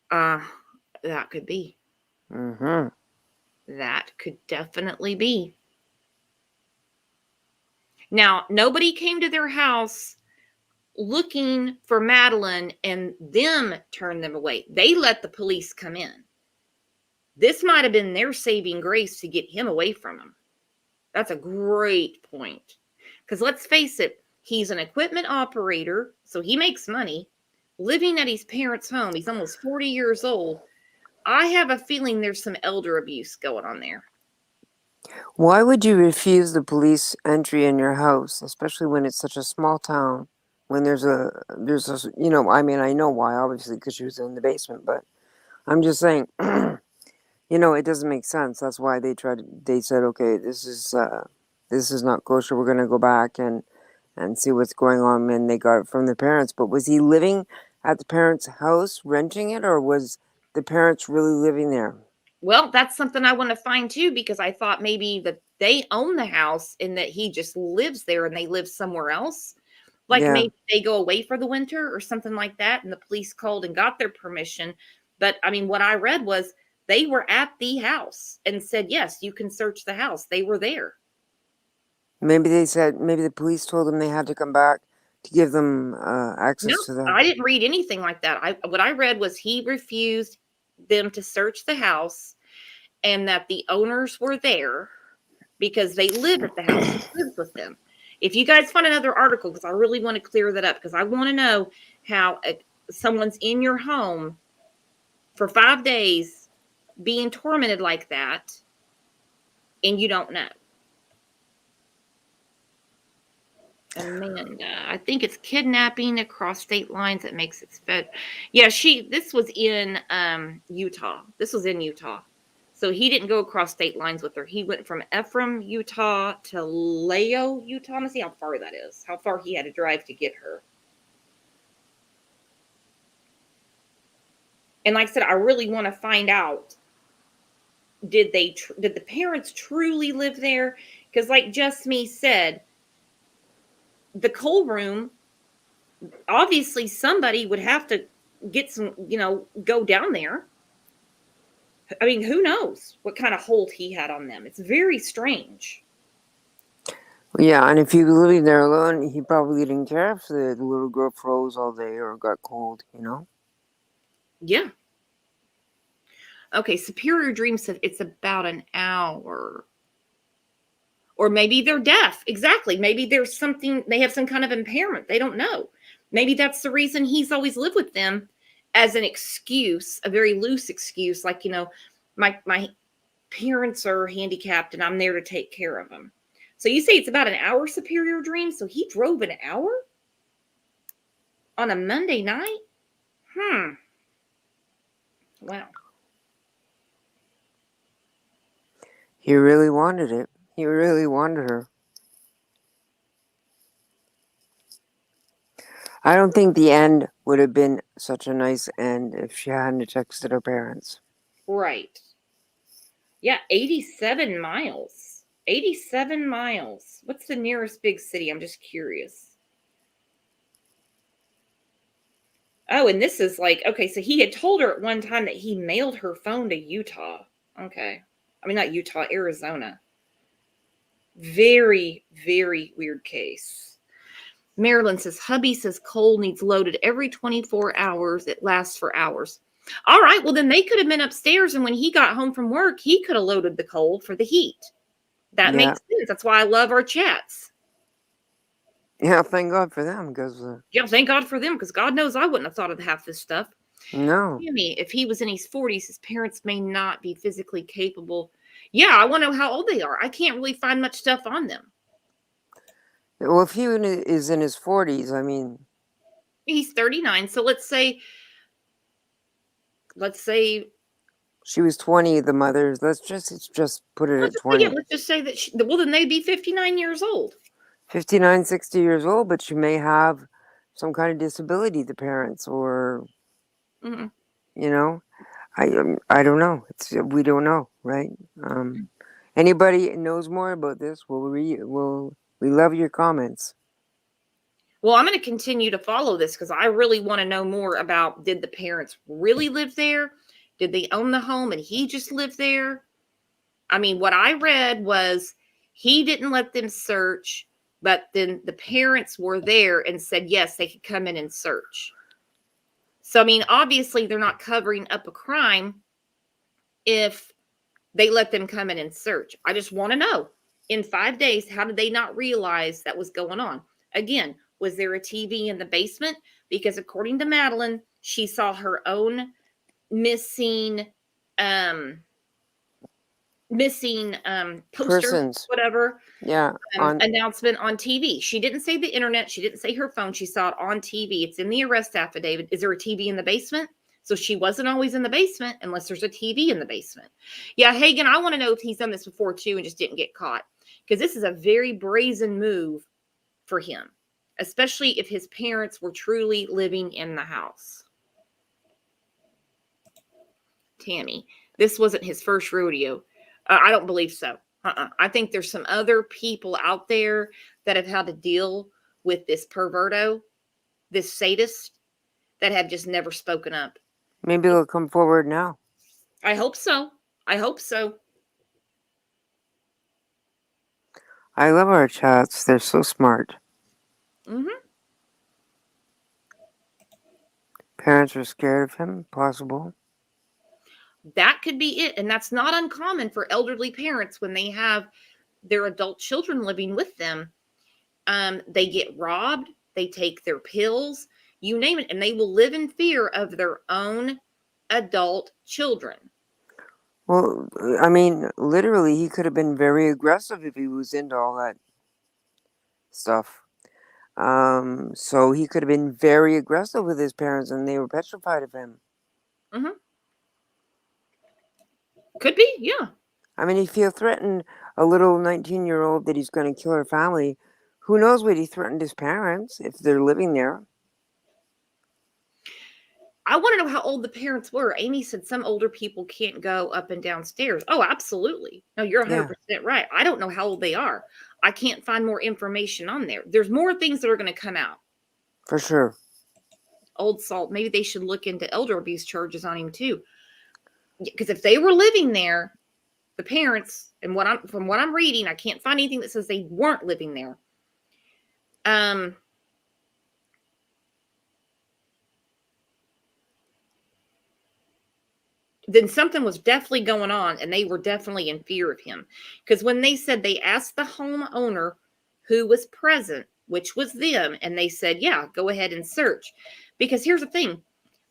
That could be. Mm-hmm. That could definitely be. Now, nobody came to their house looking for Madelyn and them turned them away. They let the police come in. This might have been their saving grace to get him away from them. That's a great point. Because let's face it, he's an equipment operator, so he makes money. Living at his parents' home, he's almost 40 years old. I have a feeling there's some elder abuse going on there. Why would you refuse the police entry in your house, especially when it's such a small town? When there's a, I mean, I know why, obviously, because she was in the basement, but I'm just saying, it doesn't make sense. That's why they said, okay, this is not kosher. We're going to go back and see what's going on. And they got it from the parents. But was he living at the parents' house, renting it, or was the parents really living there? Well, that's something I want to find too, because I thought maybe that they own the house and that he just lives there and they live somewhere else. Like Yeah. maybe they go away for the winter or something like that, and the police called and got their permission. But I mean, what I read was they were at the house and said, yes, you can search the house. They were there. Maybe the police told them they had to come back to give them access to No, the. I didn't read anything like that. What I read was he refused them to search the house and that the owners were there because they live at the house. He lives with them. If you guys find another article, because I really want to clear that up, because I want to know how someone's in your home for 5 days being tormented like that and you don't know. Amanda, I think it's kidnapping across state lines that makes it fed. Yeah, this was in Utah. This was in Utah. So he didn't go across state lines with her. He went from Ephraim, Utah to Leo, Utah. Let's see how far that is. How far he had to drive to get her. And like I said, I really want to find out did the parents truly live there? Because like Just Me said, the coal room, obviously somebody would have to get some, go down there. I mean, who knows what kind of hold he had on them? It's very strange. Yeah, and if he was living there alone, he probably didn't care if the little girl froze all day or got cold, Yeah. Okay, Superior Dream said it's about an hour. Or maybe they're deaf. Exactly. Maybe there's something, they have some kind of impairment. They don't know. Maybe that's the reason he's always lived with them, as an excuse, a very loose excuse, like, my parents are handicapped and I'm there to take care of them. So you say it's about an hour, Superior Dream? So he drove an hour on a Monday night? Wow. He really wanted it. He really wanted her. I don't think the end would have been such a nice end if she hadn't texted her parents. Right. Yeah, 87 miles. 87 miles. What's the nearest big city? I'm just curious. Oh, and this is like, okay, so he had told her at one time that he mailed her phone to Utah. Okay. I mean, not Utah, Arizona. Very, very weird case. Marilyn says, hubby says coal needs loaded every 24 hours. It lasts for hours. All right, well, then they could have been upstairs, and when he got home from work, he could have loaded the coal for the heat. That Yeah. makes sense. That's why I love our chats. Yeah, thank God for them, because... Yeah, thank God for them, because God knows I wouldn't have thought of half this stuff. No. Tammy, if he was in his 40s, his parents may not be physically capable. Yeah, I want to know how old they are. I can't really find much stuff on them. Well, if he is in his 40s, I mean... He's 39, so let's say... She was 20, the mother. Let's just put it at 20. Let's just say that, well, then they'd be 59 years old. 59, 60 years old, but she may have some kind of disability, the parents, or... Mm-hmm. I don't know. We don't know, right? Anybody knows more about this? We love your comments. Well, I'm going to continue to follow this because I really want to know more about, did the parents really live there? Did they own the home and he just lived there? I mean, what I read was he didn't let them search, but then the parents were there and said, yes, they could come in and search. So, I mean, obviously they're not covering up a crime if they let them come in and search. I just want to know, in 5 days, how did they not realize that was going on? Again, was there a TV in the basement? Because according to Madelyn, she saw her own missing poster, Persons. whatever. Yeah. Announcement on TV. She didn't say the internet. She didn't say her phone. She saw it on TV. It's in the arrest affidavit. Is there a TV in the basement? So she wasn't always in the basement unless there's a TV in the basement. Yeah, Hagen, I want to know if he's done this before too and just didn't get caught. Because this is a very brazen move for him, especially if his parents were truly living in the house. Tammy, this wasn't his first rodeo. I don't believe so. I think there's some other people out there that have had to deal with this perverto, this sadist, that have just never spoken up. Maybe they'll come forward now. I hope so. I hope so. I love our chats. They're so smart. Mm-hmm. Parents are scared of him, possible. That could be it. And that's not uncommon for elderly parents when they have their adult children living with them. They get robbed, they take their pills, you name it, and they will live in fear of their own adult children. Well, I mean, literally, he could have been very aggressive if he was into all that stuff. So he could have been very aggressive with his parents, and they were petrified of him. Mm-hmm. Could be, yeah. I mean, if he'll threaten a little 19-year-old that he's going to kill her family, who knows what he threatened his parents if they're living there? I want to know how old the parents were. Amy said some older people can't go up and down stairs. Oh, absolutely. No, you're 100% right. I don't know how old they are. I can't find more information on there. There's more things that are going to come out. For sure. Old Salt, maybe they should look into elder abuse charges on him too. Because if they were living there, the parents, and from what I'm reading, I can't find anything that says they weren't living there. Then something was definitely going on, and they were definitely in fear of him. Because when they said they asked the homeowner who was present, which was them, and they said, yeah, go ahead and search. Because here's the thing.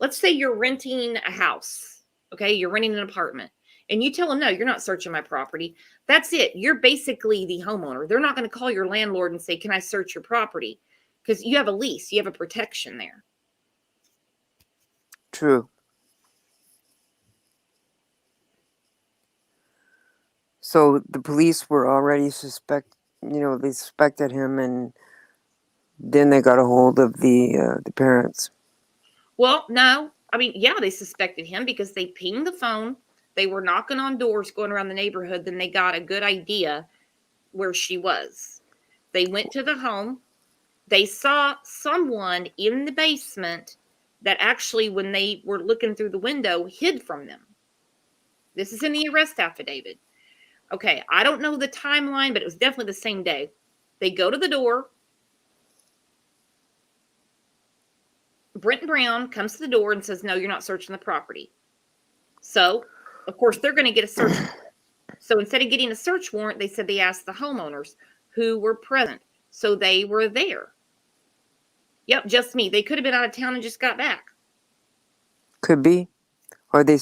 Let's say you're renting a house, okay? You're renting an apartment, and you tell them, no, you're not searching my property. That's it. You're basically the homeowner. They're not going to call your landlord and say, can I search your property? Because you have a lease. You have a protection there. True. So the police were already they suspected him, and then they got a hold of the parents. Well, no. I mean, yeah, they suspected him because they pinged the phone. They were knocking on doors going around the neighborhood. Then they got a good idea where she was. They went to the home. They saw someone in the basement that actually, when they were looking through the window, hid from them. This is in the arrest affidavit. Okay, I don't know the timeline, but it was definitely the same day. They go to the door. Brent Brown comes to the door and says, no, you're not searching the property. So, of course, they're going to get a search warrant. So instead of getting a search warrant, they said they asked the homeowners who were present. So they were there. Yep, just me. They could have been out of town and just got back. Could be. Or they,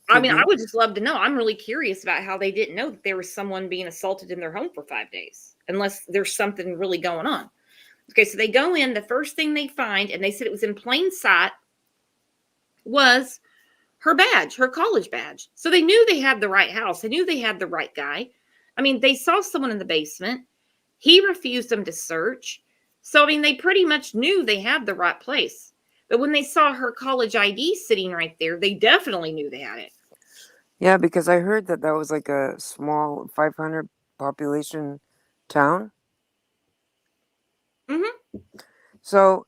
I mean, I would just love to know. I'm really curious about how they didn't know that there was someone being assaulted in their home for 5 days, unless there's something really going on. Okay, so they go in. The first thing they find, and they said it was in plain sight, was her badge, her college badge. So they knew they had the right house. They knew they had the right guy. I mean, they saw someone in the basement. He refused them to search. So, I mean, they pretty much knew they had the right place. But when they saw her college ID sitting right there, they definitely knew they had it. Yeah, because I heard that was like a small 500 population town. Mm-hmm. So,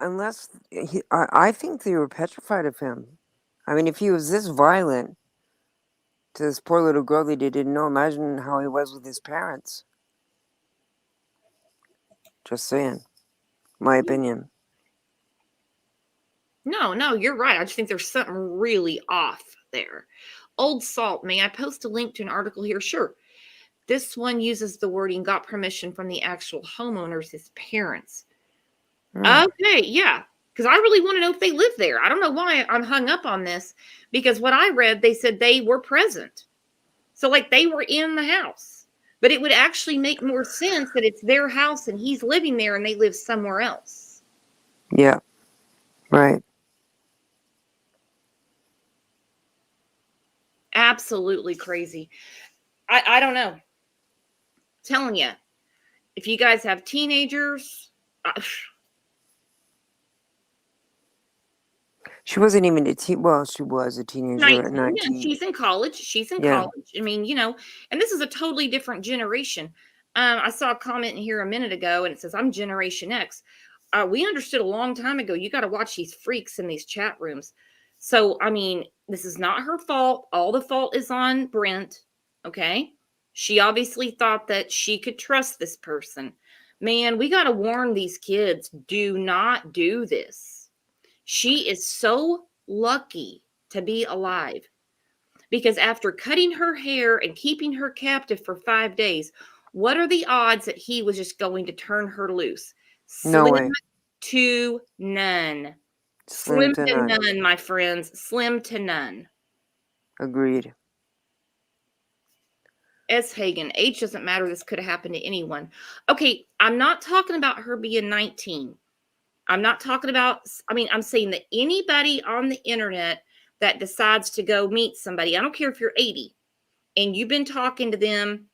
I think they were petrified of him. I mean, if he was this violent to this poor little girl they didn't know, imagine how he was with his parents. Just saying. My opinion. No, you're right. I just think there's something really off there. Old Salt, may I post a link to an article here? Sure. This one uses the wording got permission from the actual homeowners, his parents. Okay, yeah. Because I really want to know if they live there. I don't know why I'm hung up on this. Because what I read, they said they were present. So, like, they were in the house. But it would actually make more sense that it's their house and he's living there and they live somewhere else. Yeah. Right. Absolutely crazy. I don't know. I'm telling you, if you guys have teenagers, she wasn't even well, she was a teenager at 19. Yeah, she's in college. College. I mean, and this is a totally different generation. I saw a comment in here a minute ago, and it says, I'm Generation X. We understood a long time ago, you got to watch these freaks in these chat rooms. So, I mean, this is not her fault. All the fault is on Brent, okay? She obviously thought that she could trust this person. Man, we got to warn these kids, do not do this. She is so lucky to be alive because after cutting her hair and keeping her captive for 5 days, what are the odds that he was just going to turn her loose? No way. To none. Slim to none, my friends. Slim to none. Agreed. S. Hagen, age doesn't matter. This could have happened to anyone. Okay, I'm not talking about her being 19. I'm not talking about, I'm saying that anybody on the internet that decides to go meet somebody, I don't care if you're 80 and you've been talking to them,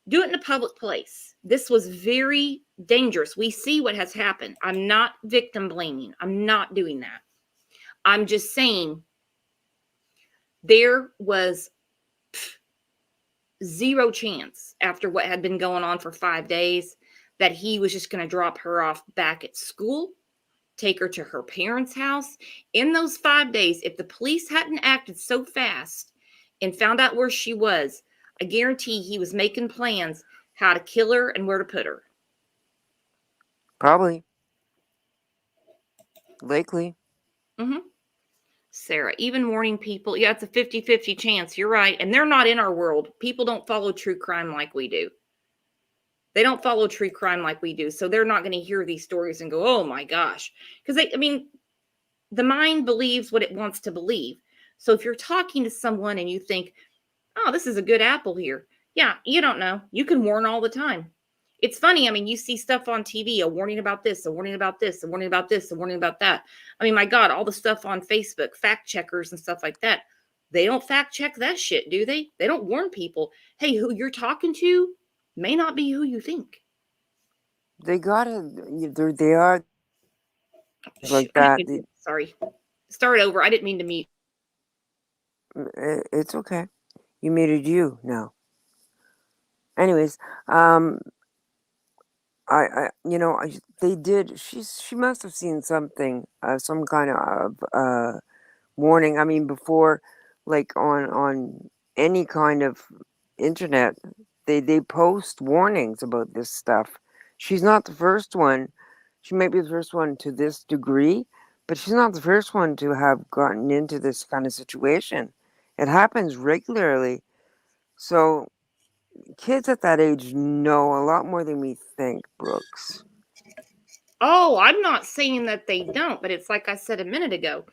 do it in a public place. This was very dangerous. We see what has happened. I'm not victim blaming. I'm not doing that. I'm just saying there was zero chance after what had been going on for 5 days that he was just going to drop her off back at school, take her to her parents' house. In those 5 days, if the police hadn't acted so fast and found out where she was, I guarantee he was making plans how to kill her and where to put her. Probably. Likely. Mm-hmm. Sarah, even warning people, yeah, it's a 50-50 chance. You're right. And they're not in our world. People don't follow true crime like we do. They don't follow true crime like we do. So they're not going to hear these stories and go, oh my gosh. Because the mind believes what it wants to believe. So if you're talking to someone and you think, oh, this is a good apple here. Yeah, you don't know. You can warn all the time. It's funny. You see stuff on TV, a warning about this, a warning about this, a warning about this, a warning about that. My God, all the stuff on Facebook, fact checkers and stuff like that. They don't fact check that shit, do they? They don't warn people, hey, who you're talking to may not be who you think. They gotta. They are like that. Sorry. Start over. I didn't mean to mute. It's okay. You muted you now. Anyways, they did. She must have seen something, some kind of warning. Before, like on any kind of internet, they post warnings about this stuff. She's not the first one. She might be the first one to this degree, but she's not the first one to have gotten into this kind of situation. It happens regularly. So kids at that age know a lot more than we think, Brooks. Oh, I'm not saying that they don't, but it's like I said a minute ago.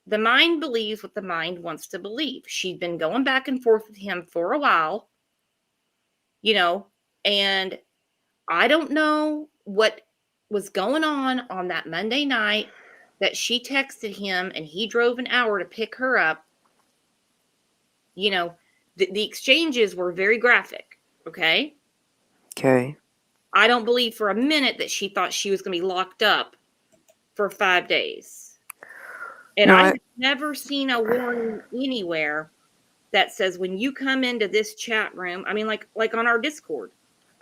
The mind believes what the mind wants to believe. She'd been going back and forth with him for a while, and I don't know what was going on that Monday night that she texted him and he drove an hour to pick her up. The exchanges were very graphic, okay? Okay. I don't believe for a minute that she thought she was going to be locked up for 5 days. And No, I've never seen a warning anywhere that says when you come into this chat room, like on our Discord,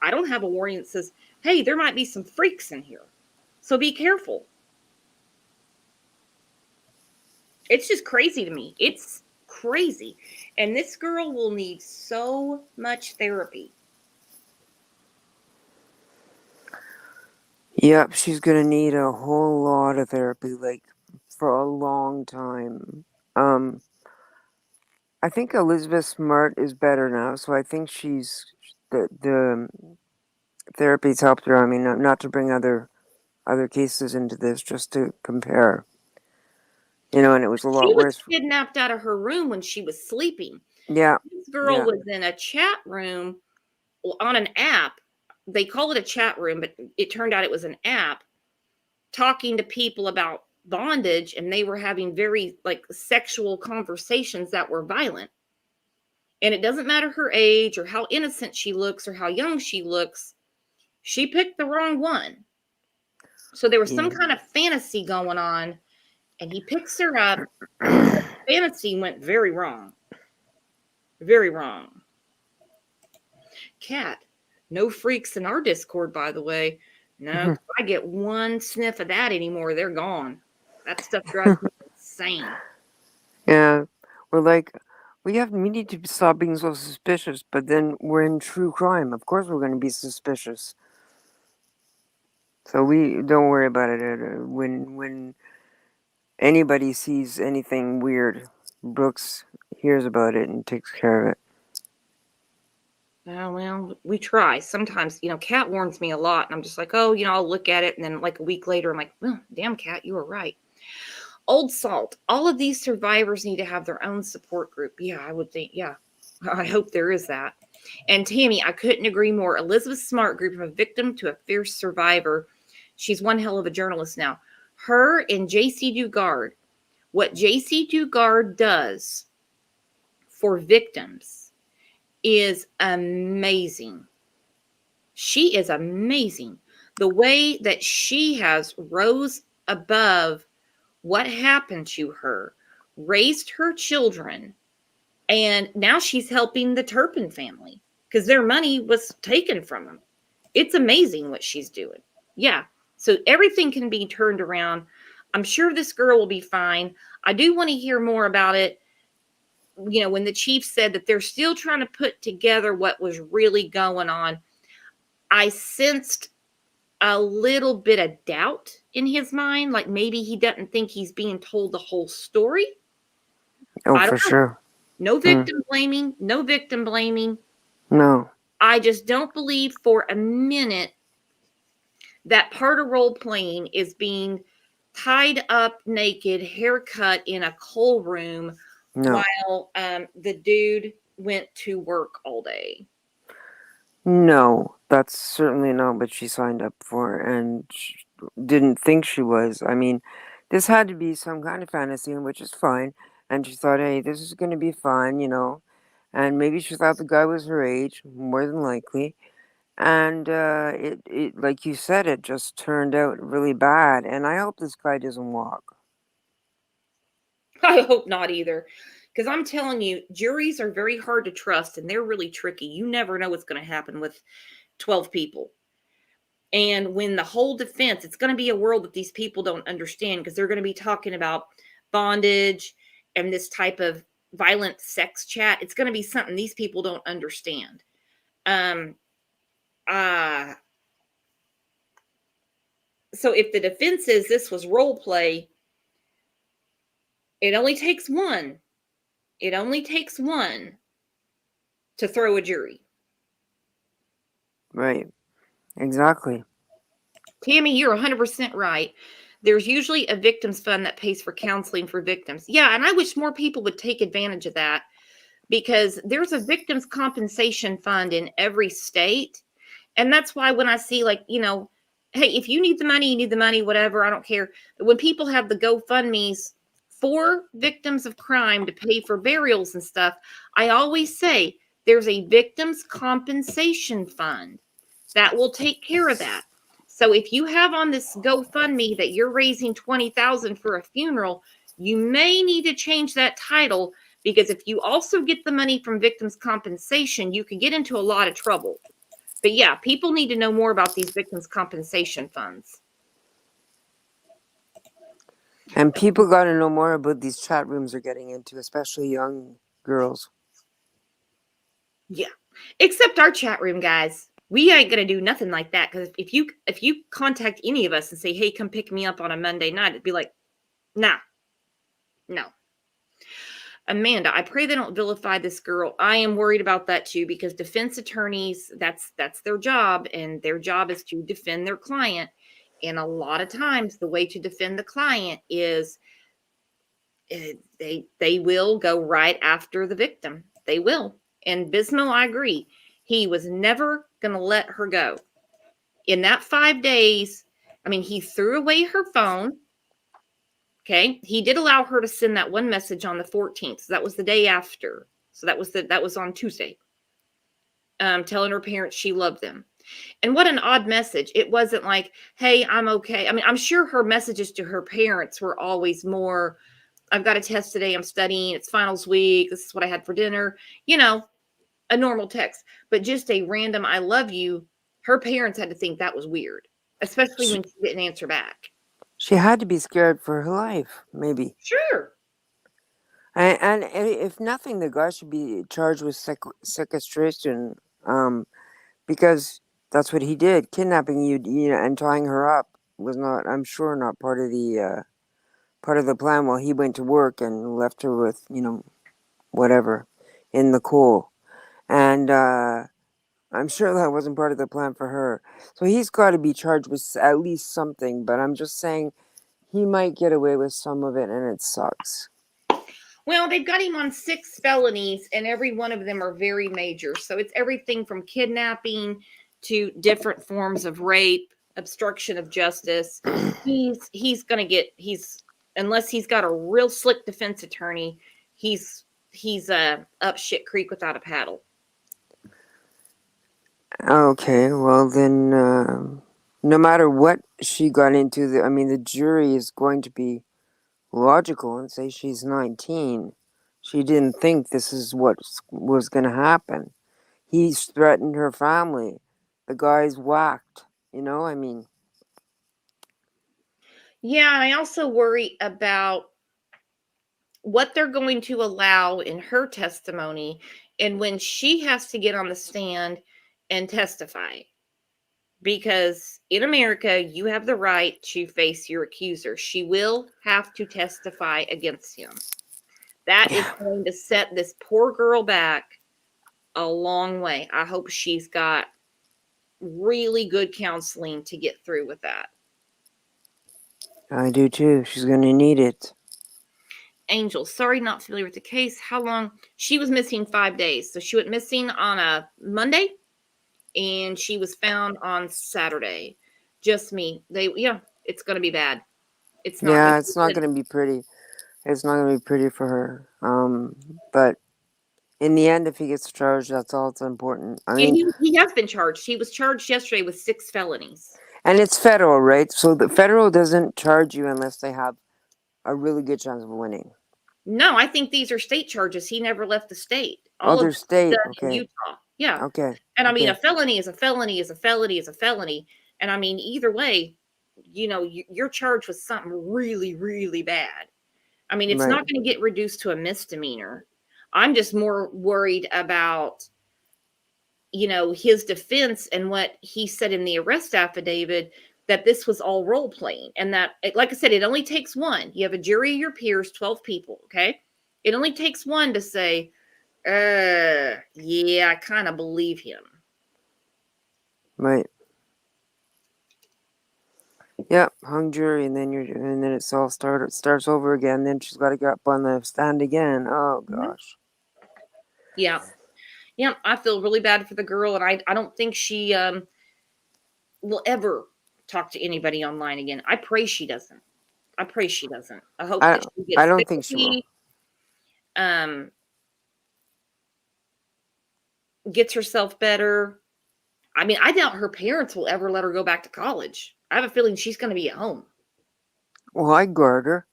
I don't have a warning that says, hey, there might be some freaks in here, so be careful. It's just crazy to me. It's crazy. And this girl will need so much therapy. Yep, she's gonna need a whole lot of therapy, like for a long time. I think Elizabeth Smart is better now, so I think the therapy's helped her. Not to bring other cases into this, just to compare. And it was a lot worse. She was kidnapped out of her room when she was sleeping. Yeah. This girl was in a chat room on an app. They call it a chat room, but it turned out it was an app talking to people about bondage, and they were having very sexual conversations that were violent. And it doesn't matter her age or how innocent she looks or how young she looks. She picked the wrong one. So there was some kind of fantasy going on, and he picks her up. The fantasy went very wrong. Very wrong. Cat, no freaks in our Discord, by the way. No, if I get one sniff of that anymore, they're gone. That stuff drives me insane. Yeah, we need to stop being so suspicious, but then we're in true crime. Of course we're going to be suspicious. So we don't worry about it. When anybody sees anything weird, Brooks hears about it and takes care of it. Oh, well, we try. Sometimes, Kat warns me a lot, and I'm just like, oh, I'll look at it, and then like a week later, I'm like, well, damn, Kat, you were right. Old Salt. All of these survivors need to have their own support group. Yeah, I would think. Yeah, I hope there is that. And Tammy, I couldn't agree more. Elizabeth Smart Group, from a victim to a fierce survivor. She's one hell of a journalist now. Her and JC Dugard. What JC Dugard does for victims is amazing. She is amazing. The way that she has rose above what happened to her, raised her children, and now she's helping the Turpin family because their money was taken from them. It's amazing what she's doing. Yeah. So everything can be turned around. I'm sure this girl will be fine. I do want to hear more about it. You know, when the chief said that they're still trying to put together what was really going on, I sensed a little bit of doubt in his mind. Like maybe he doesn't think he's being told the whole story. Oh, I don't for know. sure. No Mm. victim blaming, no victim blaming. No. I just don't believe for a minute that part of role playing is being tied up naked, haircut in a coal room No. while the dude went to work all day. No. That's certainly not what she signed up for, and she didn't think she was. I mean, this had to be some kind of fantasy, which is fine. And she thought, hey, this is going to be fun, you know. And maybe she thought the guy was her age, more than likely. And it, like you said, it just turned out really bad. And I hope this guy doesn't walk. I hope not either. Because I'm telling you, juries are very hard to trust and they're really tricky. You never know what's going to happen with 12 people. And when the whole defense, it's going to be a world that these people don't understand because they're going to be talking about bondage and this type of violent sex chat. It's going to be something these people don't understand. Um, uh, so if the defense is this was role play, it only takes one. It only takes one to throw a jury. Right. Exactly. Tammy, you're 100% right. There's usually a victims fund that pays for counseling for victims. Yeah, and I wish more people would take advantage of that because there's a victims compensation fund in every state. And that's why when I see, like, you know, hey, if you need the money, you need the money, whatever, I don't care. But when people have the GoFundMe's for victims of crime to pay for burials and stuff, I always say there's a victims compensation fund that will take care of that. So if you have on this GoFundMe that you're raising 20,000 for a funeral, you may need to change that title because if you also get the money from victims compensation, you could get into a lot of trouble. But yeah, people need to know more about these victims compensation funds. And people got to know more about these chat rooms they're getting into, especially young girls. Yeah. Except our chat room guys. We ain't gonna do nothing like that because if you contact any of us and say, hey, come pick me up on a Monday night, it'd be like, nah, no. Amanda, I pray they don't vilify this girl. I am worried about that too because defense attorneys, that's their job, and their job is to defend their client. And a lot of times, the way to defend the client is they will go right after the victim. They will. And Bismo, I agree. He was never going to let her go. In that 5 days, I mean, he threw away her phone. Okay, he did allow her to send that one message on the 14th. So that was the day after. So that was on Tuesday. Telling her parents she loved them. And what an odd message. It wasn't like, hey, I'm okay. I mean, I'm sure her messages to her parents were always more, I've got a test today. I'm studying. It's finals week. This is what I had for dinner. You know, a normal text. But just a random I love you, her parents had to think that was weird, especially She, when she didn't answer back. she had to be scared for her life, maybe. Sure. And if nothing, the guy should be charged with sequestration, because that's what he did. Kidnapping you know, and tying her up was not, I'm sure, not part of the plan. While he went to work and left her with, you know, whatever, in the coal, and I'm sure that wasn't part of the plan for her. So he's got to be charged with at least something. But I'm just saying, he might get away with some of it, and it sucks. Well, they've got him on 6 felonies, and every one of them are very major. So it's everything from kidnapping to different forms of rape, obstruction of justice. He's gonna get he's unless he's got a real slick defense attorney, he's up shit creek without a paddle. Okay, well then, no matter what she got into, I mean, the jury is going to be logical and say she's 19. She didn't think this is what was going to happen. He's threatened her family. The guy's whacked. You know, I mean, Yeah, I also worry about what they're going to allow in her testimony and when she has to get on the stand and testify. Because in America, you have the right to face your accuser. She will have to testify against him. That is yeah, going to set this poor girl back a long way. I hope she's got really good counseling to get through with that. I do too. She's going to need it. Angel, sorry, not familiar with the case. How long? She was missing 5 days. So she went missing on a Monday and she was found on Saturday. Just me. Yeah, it's going to be bad. It's not going Yeah, to it's be not good. going to be pretty. It's not going to be pretty for her. But in the end, if he gets charged, that's all that's important. I Yeah, mean, he has been charged. He was charged yesterday with 6 felonies. and it's federal, right? So the federal doesn't charge you unless they have a really good chance of winning. No, I think these are state charges. He never left the state. All of Other this was state, done in okay, Utah. Yeah. okay, And I mean, a okay, felony is a felony is a felony is a felony. And I mean, either way, you're charged with something really, really bad. I mean, it's right. not going to get reduced to a misdemeanor. I'm just more worried about, his defense and what he said in the arrest affidavit, that this was all role playing. And that, like I said, it only takes one. You have a jury of your peers, 12 people. Okay. It only takes one to say, yeah, I kind of believe him. Right. Yep, hung jury, and then it's all starts over again. Then she's got to get up on the stand again. Oh Mhm. gosh. Yeah. Yeah. I feel really bad for the girl. And I don't think she will ever talk to anybody online again. I pray she doesn't. I pray she doesn't. I hope I that she I gets don't think she will. therapy, um, gets herself better. I mean, I doubt her parents will ever let her go back to college. I have a feeling she's going to be at home. Well, I guard her.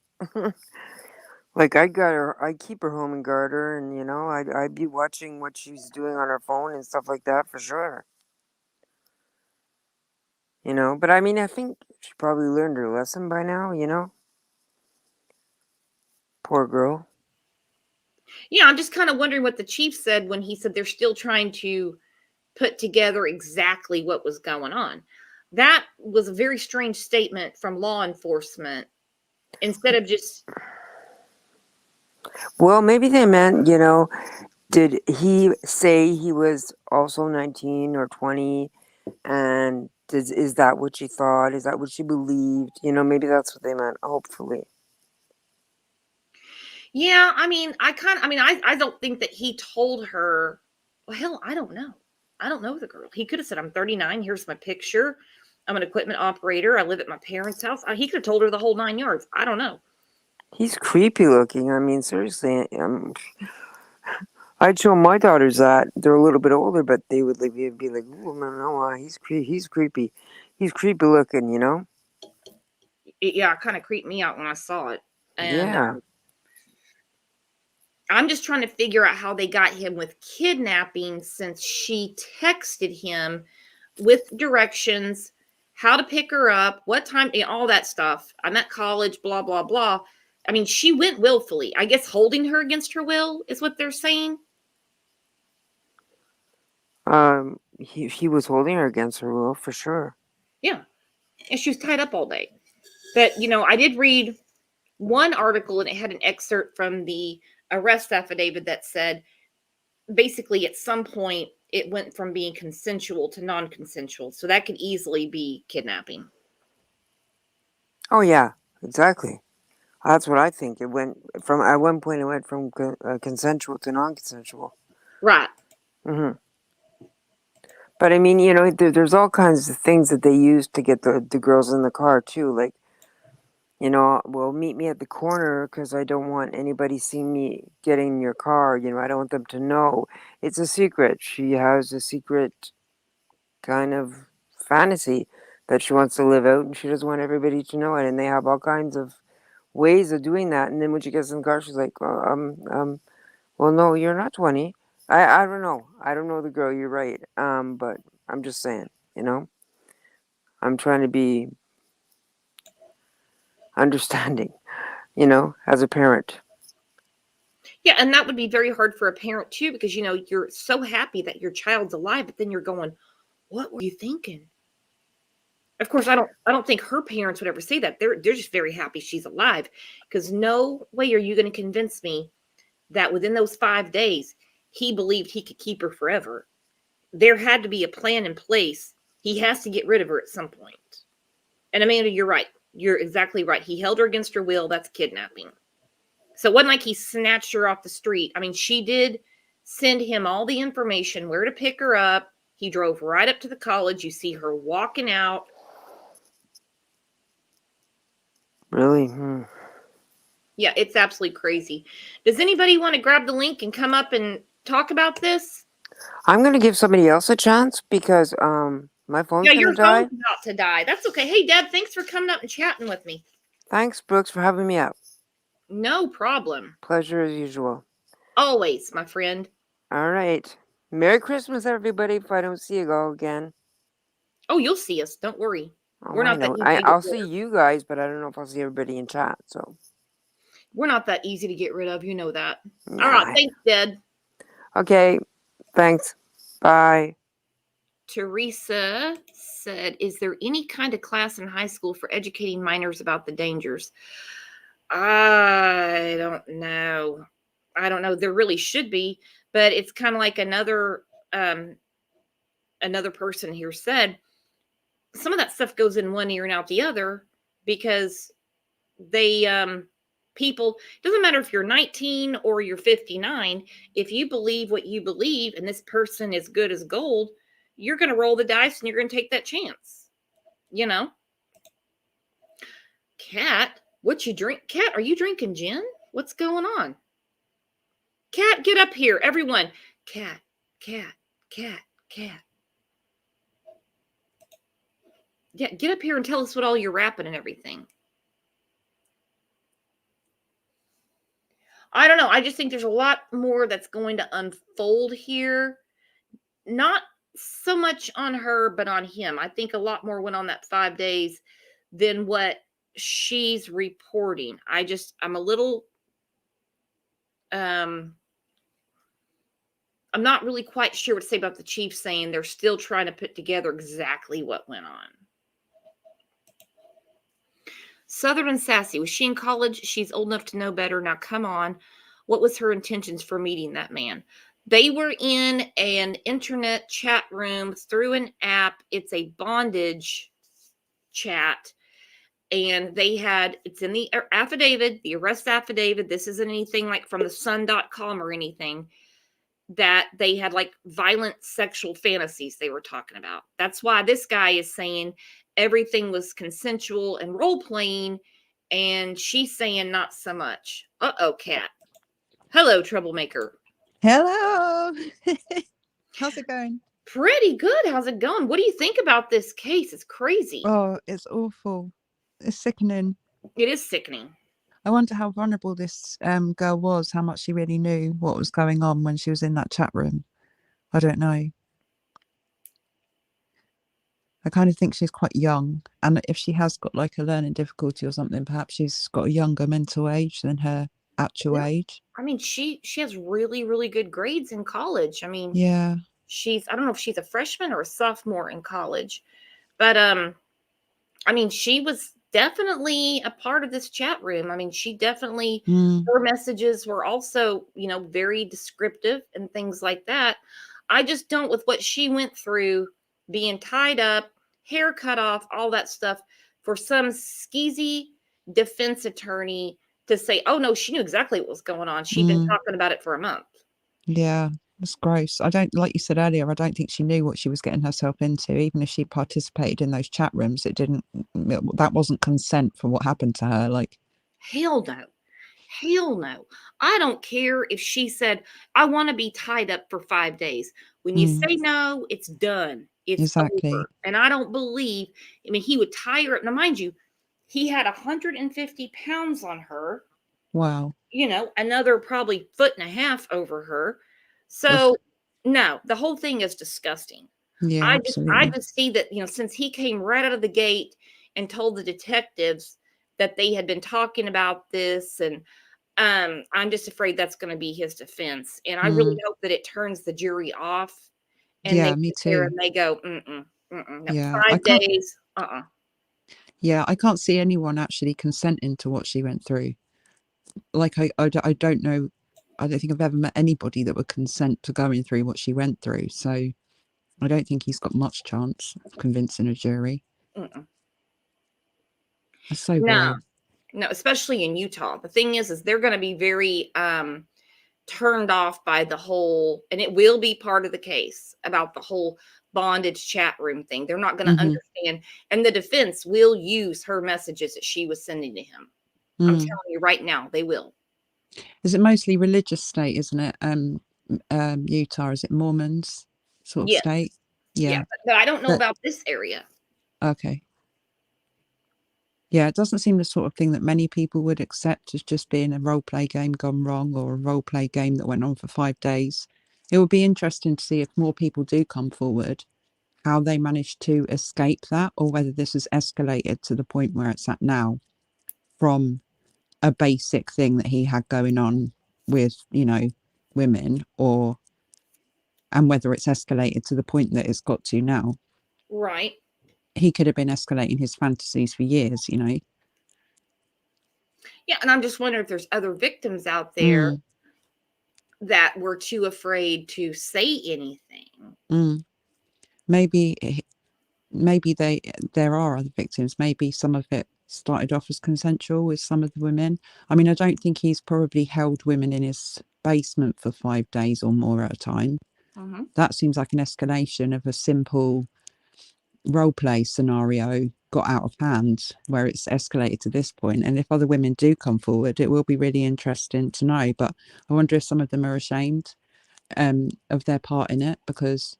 Like I got her, I keep her home and guard her, and I'd be watching what she's doing on her phone and stuff like that for sure. But I mean, I think she probably learned her lesson by now. Poor girl. Yeah, I'm just kind of wondering what the chief said when he said they're still trying to put together exactly what was going on. That was a very strange statement from law enforcement instead of just. Well, maybe they meant, did he say he was also 19 or 20? And is that what she thought? Is that what she believed? Maybe that's what they meant, hopefully. Yeah, I mean, I don't think that he told her. Well, hell, I don't know. I don't know the girl. He could have said, "I'm 39. Here's my picture. I'm an equipment operator. I live at my parents' house." He could have told her the whole 9 yards. I don't know. He's creepy looking. I mean, seriously. I'd show my daughters that. They're a little bit older, but they would be like, "Oh no, no, he's creepy. He's creepy looking." Yeah, it kind of creeped me out when I saw it. And Yeah. I'm just trying to figure out how they got him with kidnapping since she texted him with directions, how to pick her up, what time, all that stuff. I'm at college, blah, blah, blah. I mean, she went willfully. I guess holding her against her will is what they're saying. He was holding her against her will for sure. Yeah. And she was tied up all day. But, I did read one article and it had an excerpt from the arrest affidavit that said basically at some point it went from being consensual to non-consensual, so that could easily be kidnapping. Oh yeah, exactly. That's what I think. It went from at one point. It went from consensual to non-consensual. Right. Hmm. But I mean, there's all kinds of things that they use to get the girls in the car too. Like, well, meet me at the corner because I don't want anybody seeing me getting in your car. I don't want them to know. It's a secret. She has a secret kind of fantasy that she wants to live out, and she doesn't want everybody to know it. And they have all kinds of ways of doing that. And then when she gets in the car, she's like, well, no, you're not 20. I don't know. I don't know the girl. You're right. But I'm just saying, I'm trying to be understanding, as a parent. Yeah, and that would be very hard for a parent too, because you're so happy that your child's alive, but then you're going, what were you thinking? Of course, I don't think her parents would ever say that. They're just very happy she's alive, because no way are you going to convince me that within those 5 days he believed he could keep her forever. There had to be a plan in place. He has to get rid of her at some point. And Amanda, you're right. You're exactly right. He held her against her will. That's kidnapping. So it wasn't like he snatched her off the street. I mean, she did send him all the information, where to pick her up. He drove right up to the college. You see her walking out. Really? Yeah, it's absolutely crazy. Does anybody want to grab the link and come up and talk about this? I'm going to give somebody else a chance because my phone's Yeah, going your to die. phone's about to die. That's okay. Hey, Deb, thanks for coming up and chatting with me. Thanks, Brooks, for having me up. No problem. Pleasure as usual. Always, my friend. All right. Merry Christmas, everybody, if I don't see you all again. Oh, you'll see us. Don't worry. Oh, We're I not that know. easy to get I'll rid see of. you guys, but I don't know if I'll see everybody in chat, so. We're not that easy to get rid of. You know that. Nah. All right. Thanks, Deb. Okay. Thanks. Bye. Teresa said, is there any kind of class in high school for educating minors about the dangers? I don't know. There really should be, but it's kind of like another person here said, some of that stuff goes in one ear and out the other, because they people, doesn't matter if you're 19 or you're 59, if you believe what you believe and this person is good as gold, you're going to roll the dice and you're going to take that chance. Cat, what you drink? Cat, are you drinking gin? What's going on? Cat, get up here, everyone. Cat, cat, cat, cat. Yeah, get up here and tell us what all you're rapping and everything. I don't know. I just think there's a lot more that's going to unfold here. Not so much on her, but on him. I think a lot more went on that 5 days than what she's reporting. I'm a little, I'm not really quite sure what to say about the chief saying they're still trying to put together exactly what went on. Southern and Sassy, was she in college? She's old enough to know better. Now, come on. What was her intentions for meeting that man? They were in an internet chat room through an app. It's a bondage chat. And it's in the affidavit, the arrest affidavit. This isn't anything like from the sun.com or anything, that they had like violent sexual fantasies they were talking about. That's why this guy is saying everything was consensual and role playing, and she's saying not so much. Uh-oh, Cat. Hello, troublemaker. Hello. How's it going? Pretty good. How's it going? What do you think about this case? It's crazy. Oh, it's awful. It's sickening. It is sickening. I wonder how vulnerable this girl was, how much she really knew what was going on when she was in that chat room. I don't know. I kind of think she's quite young, and if she has got like a learning difficulty or something, perhaps she's got a younger mental age than her actual age. I mean, she has really, really good grades in college. I mean, yeah, I don't know if she's a freshman or a sophomore in college, but I mean, she was definitely a part of this chat room. I mean, she definitely, her messages were also, very descriptive and things like that. I just don't, with what she went through, being tied up, hair cut off, all that stuff, for some skeezy defense attorney to say, oh no, she knew exactly what was going on. She'd been talking about it for a month. Yeah, that's gross. I don't, like you said earlier, I don't think she knew what she was getting herself into. Even if she participated in those chat rooms, that wasn't consent for what happened to her. Like, hell no. Hell no. I don't care if she said, I want to be tied up for 5 days. When you say no, it's done. It's exactly over. And I don't believe, he would tie her up. Now, mind you, He had 150 pounds on her. Wow. Another probably foot and a half over her. Ugh. So no, the whole thing is disgusting. Yeah, I absolutely. just see that, since he came right out of the gate and told the detectives that they had been talking about this, and I'm just afraid that's going to be his defense. And I really hope that it turns the jury off and they Yeah, me sit there too. and they go, no, Yeah, 5 days, yeah, I can't see anyone actually consenting to what she went through. Like, I don't know. I don't think I've ever met anybody that would consent to going through what she went through. So I don't think he's got much chance of convincing a jury. That's so no, weird. no, especially in Utah. The thing is they're going to be very turned off by the whole, and it will be part of the case about the whole bondage chat room thing. They're not going to Mm-hmm. understand, and the defense will use her messages that she was sending to him. I'm telling you right now, they will. Is it mostly religious state, isn't it? Utah, is it Mormons sort of Yes. state? Yeah, Yeah. but I don't know But about this area. okay. Yeah, it doesn't seem the sort of thing that many people would accept as just being a role play game gone wrong, or a role play game that went on for 5 days. It would be interesting to see if more people do come forward, how they managed to escape that, or whether this has escalated to the point where it's at now from a basic thing that he had going on with, women, and whether it's escalated to the point that it's got to now. Right. He could have been escalating his fantasies for years. Yeah, and I'm just wondering if there's other victims out there that were too afraid to say anything. Maybe there are other victims. Maybe some of it started off as consensual with some of the women. I mean, I don't think he's probably held women in his basement for 5 days or more at a time. That seems like an escalation of a simple role play scenario got out of hand, where it's escalated to this point. And if other women do come forward, it will be really interesting to know. But I wonder if some of them are ashamed of their part in it, because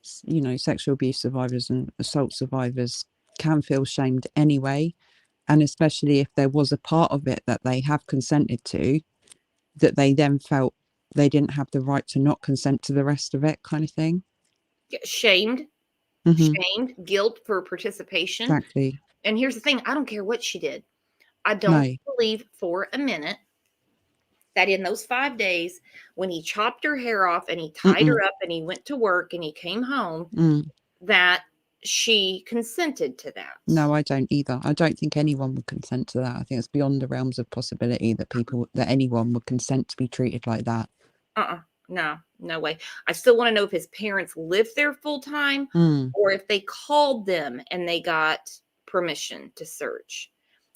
sexual abuse survivors and assault survivors can feel shamed anyway. And especially if there was a part of it that they have consented to, that they then felt they didn't have the right to not consent to the rest of it, kind of thing. Shamed, guilt for participation. Exactly. And here's the thing, I don't care what she did. I don't No. believe for a minute that in those 5 days, when he chopped her hair off and he tied her up and he went to work and he came home, that she consented to that. No, I don't either. I don't think anyone would consent to that. I think it's beyond the realms of possibility that anyone would consent to be treated like that. No way. I still want to know if his parents lived there full time or if they called them and they got permission to search.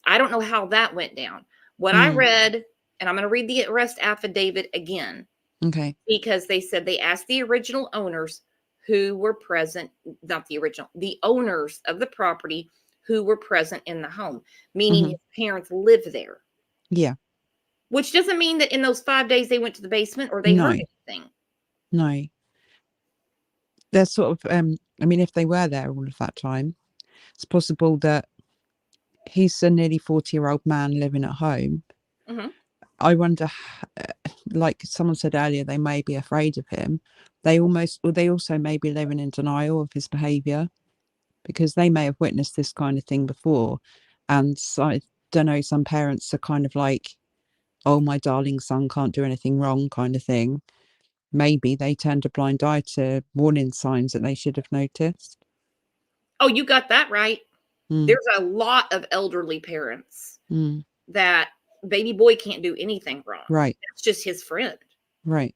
I don't know how that went down. What I read, and I'm going to read the arrest affidavit again. Okay. Because they said they asked the original owners who were present, not the original, the owners of the property who were present in the home, meaning his parents live there. Yeah. Which doesn't mean that in those 5 days they went to the basement or they heard anything. No. They're sort of, I mean, if they were there all of that time, it's possible that he's a nearly 40-year-old man living at home. I wonder, like someone said earlier, they may be afraid of him. They also may be living in denial of his behaviour, because they may have witnessed this kind of thing before. And so, I don't know, some parents are kind of like, oh, my darling son can't do anything wrong, kind of thing. Maybe they turned a blind eye to warning signs that they should have noticed. Oh, you got that right. There's a lot of elderly parents that baby boy can't do anything wrong. Right. It's just his friend. Right.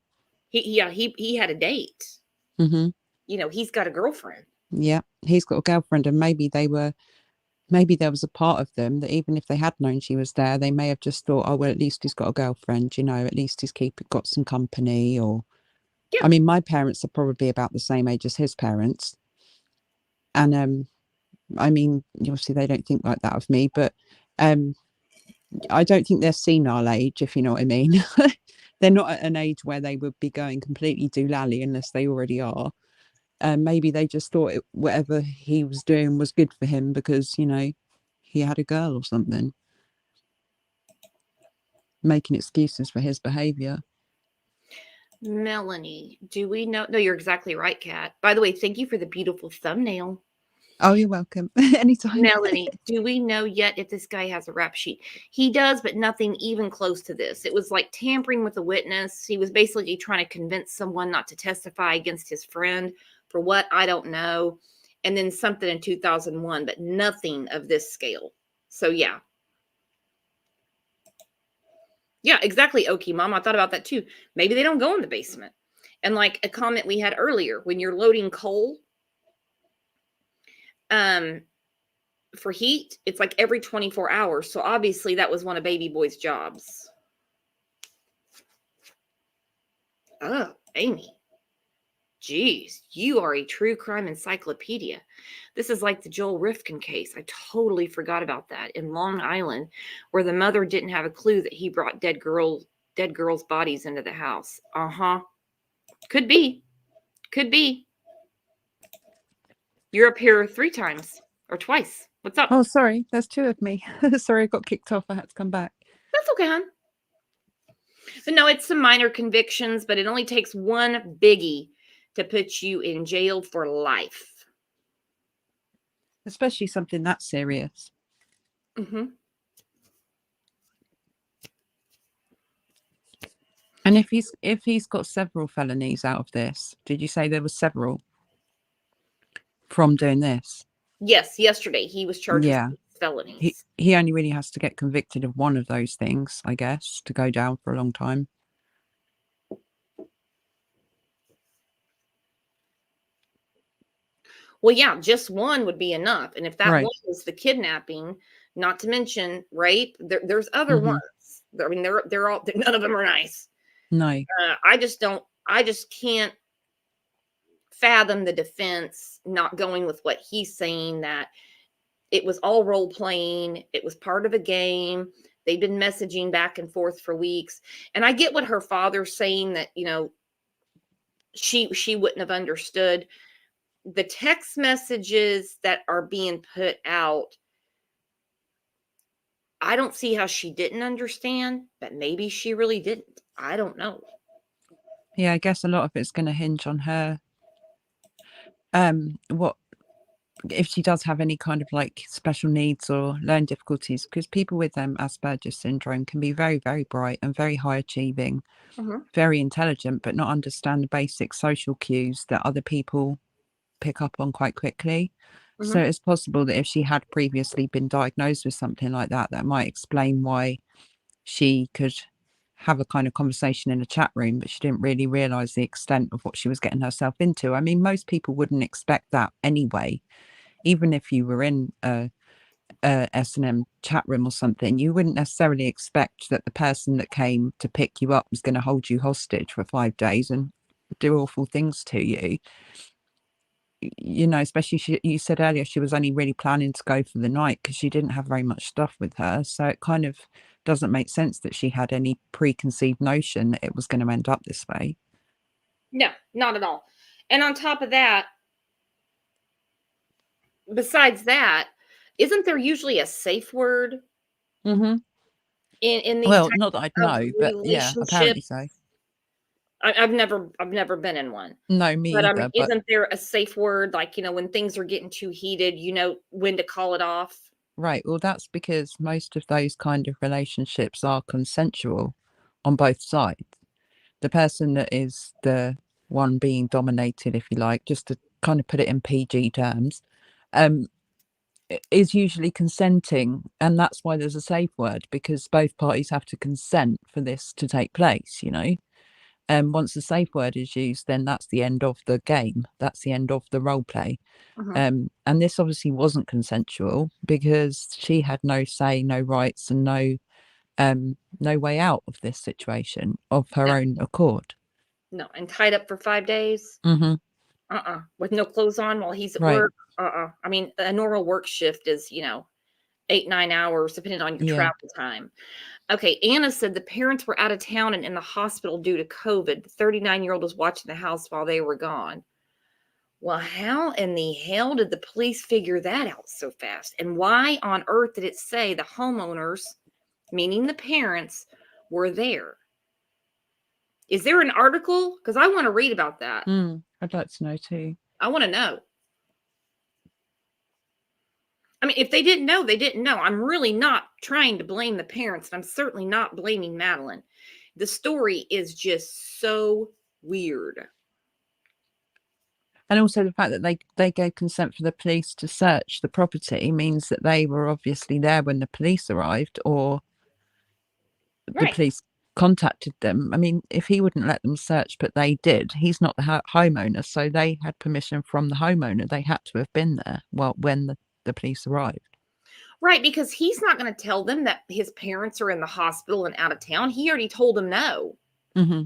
He had a date. He's got a girlfriend. Yeah, he's got a girlfriend, and maybe there was a part of them that even if they had known she was there, they may have just thought, oh, well, at least he's got a girlfriend, at least he's got some company. Or I mean, my parents are probably about the same age as his parents, and I mean, obviously they don't think like that of me, but I don't think they're senile age, if you know what I mean. They're not at an age where they would be going completely doolally unless they already are. Maybe they just thought whatever he was doing was good for him, because he had a girl or something, making excuses for his behavior. Melanie, do we know? No, you're exactly right, Kat. By the way, thank you for the beautiful thumbnail. Oh, you're welcome. Anytime. Melanie, do we know yet if this guy has a rap sheet? He does, but nothing even close to this. It was like tampering with a witness. He was basically trying to convince someone not to testify against his friend for what, I don't know. And then something in 2001, but nothing of this scale. So yeah. Yeah, exactly. Okay, Mom. I thought about that too. Maybe they don't go in the basement. And like a comment we had earlier, when you're loading coal, for heat, it's like every 24 hours. So obviously that was one of baby boy's jobs. Oh, Amy. Geez, you are a true crime encyclopedia. This is like the Joel Rifkin case. I totally forgot about that in Long Island, where the mother didn't have a clue that he brought dead girls' bodies into the house. Could be. Could be. You're up here 3 times or twice. What's up? Oh, sorry. There's 2 of me. Sorry, I got kicked off. I had to come back. That's okay, hon. But no, it's some minor convictions, but it only takes one biggie to put you in jail for life. Especially something that serious. Mm-hmm. And if he's got several felonies out of this, did you say there were several from doing this? Yes, yesterday he was charged with felonies. He only really has to get convicted of one of those things, I guess, to go down for a long time. Well, yeah, just one would be enough. And if that Right. one was the kidnapping, not to mention rape, there's other ones. I mean, they're all, none of them are nice. No. I just can't fathom the defense not going with what he's saying, that it was all role playing. It was part of a game. They've been messaging back and forth for weeks. And I get what her father's saying, that, you know, she wouldn't have understood. The text messages that are being put out, I don't see how she didn't understand, but maybe she really didn't. I don't know. Yeah, I guess a lot of it's going to hinge on her. What if she does have any kind of like special needs or learning difficulties? Because people with Asperger's syndrome can be very, very bright and very high achieving, very intelligent, but not understand the basic social cues that other people pick up on quite quickly. So it's possible that if she had previously been diagnosed with something like that, that might explain why she could have a kind of conversation in a chat room, but she didn't really realize the extent of what she was getting herself into. I mean, most people wouldn't expect that anyway. Even if you were in a S&M chat room or something, you wouldn't necessarily expect that the person that came to pick you up was going to hold you hostage for 5 days and do awful things to you. You know, especially you said earlier she was only really planning to go for the night because she didn't have very much stuff with her. So it kind of doesn't make sense that she had any preconceived notion that it was going to end up this way. No, not at all. And on top of that, besides that, isn't there usually a safe word in these Well, types not that I'd of know, but yeah, apparently relationships? so. I've never been in one. No, me But either. But isn't there a safe word, like, you know, when things are getting too heated, you know when to call it off? right, well, that's because most of those kind of relationships are consensual on both sides. The person that is the one being dominated, if you like, just to kind of put it in PG terms, is usually consenting, and that's why there's a safe word, because both parties have to consent for this to take place, you know. And once the safe word is used, then that's the end of the game, that's the end of the role play. And this obviously wasn't consensual because she had no say, no rights, and no way out of this situation of her own accord. No, and tied up for 5 days? With no clothes on while he's at Right. work? I mean, a normal work shift is, you know, 8-9 hours, depending on your travel time. Okay, Anna said the parents were out of town and in the hospital due to COVID. The 39-year-old was watching the house while they were gone. Well, how in the hell did the police figure that out so fast? And why on earth did it say the homeowners, meaning the parents, were there? Is there an article? Because I want to read about that. I'd like to know too. I want to know. I mean, if they didn't know, they didn't know. I'm really not trying to blame the parents, and I'm certainly not blaming Madelyn. The story is just so weird. And also the fact that they gave consent for the police to search the property means that they were obviously there when the police arrived, or the Right. police contacted them. I mean, if he wouldn't let them search, but they did, he's not the homeowner, so they had permission from the homeowner. They had to have been there when the police arrived. Right, because he's not going to tell them that his parents are in the hospital and out of town. He already told them no. Mm-hmm.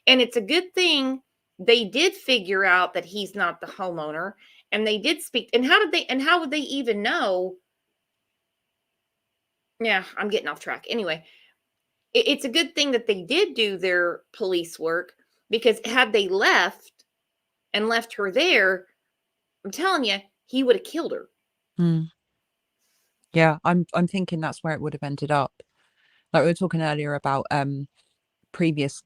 And it's a good thing they did figure out that he's not the homeowner, and they did speak. And how would they even know? Yeah, I'm getting off track. Anyway, it's a good thing that they did do their police work, because had they left her there, I'm telling you, he would have killed her. Yeah, I'm thinking that's where it would have ended up. Like we were talking earlier about previous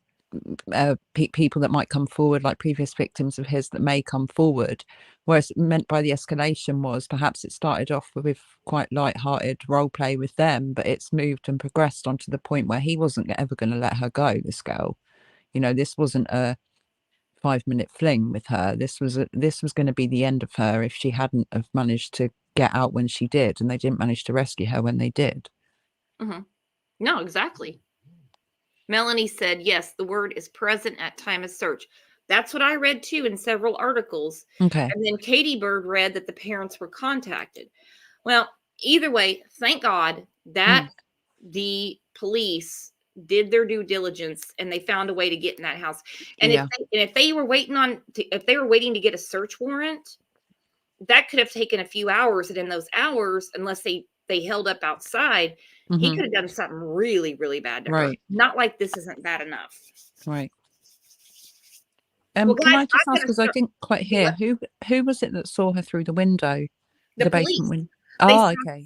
people that might come forward, like previous victims of his that may come forward. Whereas meant by the escalation was perhaps it started off with quite light-hearted role play with them, but it's moved and progressed onto the point where he wasn't ever going to let her go, this girl. You know, this wasn't a 5-minute fling with her. This was going to be the end of her if she hadn't have managed to get out when she did, and they didn't manage to rescue her when they did. Mm-hmm. No, exactly. Melanie said, yes, the word is present at time of search. That's what I read too in several articles. Okay. And then Katie Bird read that the parents were contacted. Well, either way, thank God that the police did their due diligence and they found a way to get in that house. And if they were waiting to get a search warrant, that could have taken a few hours. And in those hours, unless they held up outside, he could have done something really, really bad to her. Not like this isn't bad enough. Right. Well, can guys, I just ask, because I didn't quite hear, who was it that saw her through the window? The police. Basement window. They saw okay.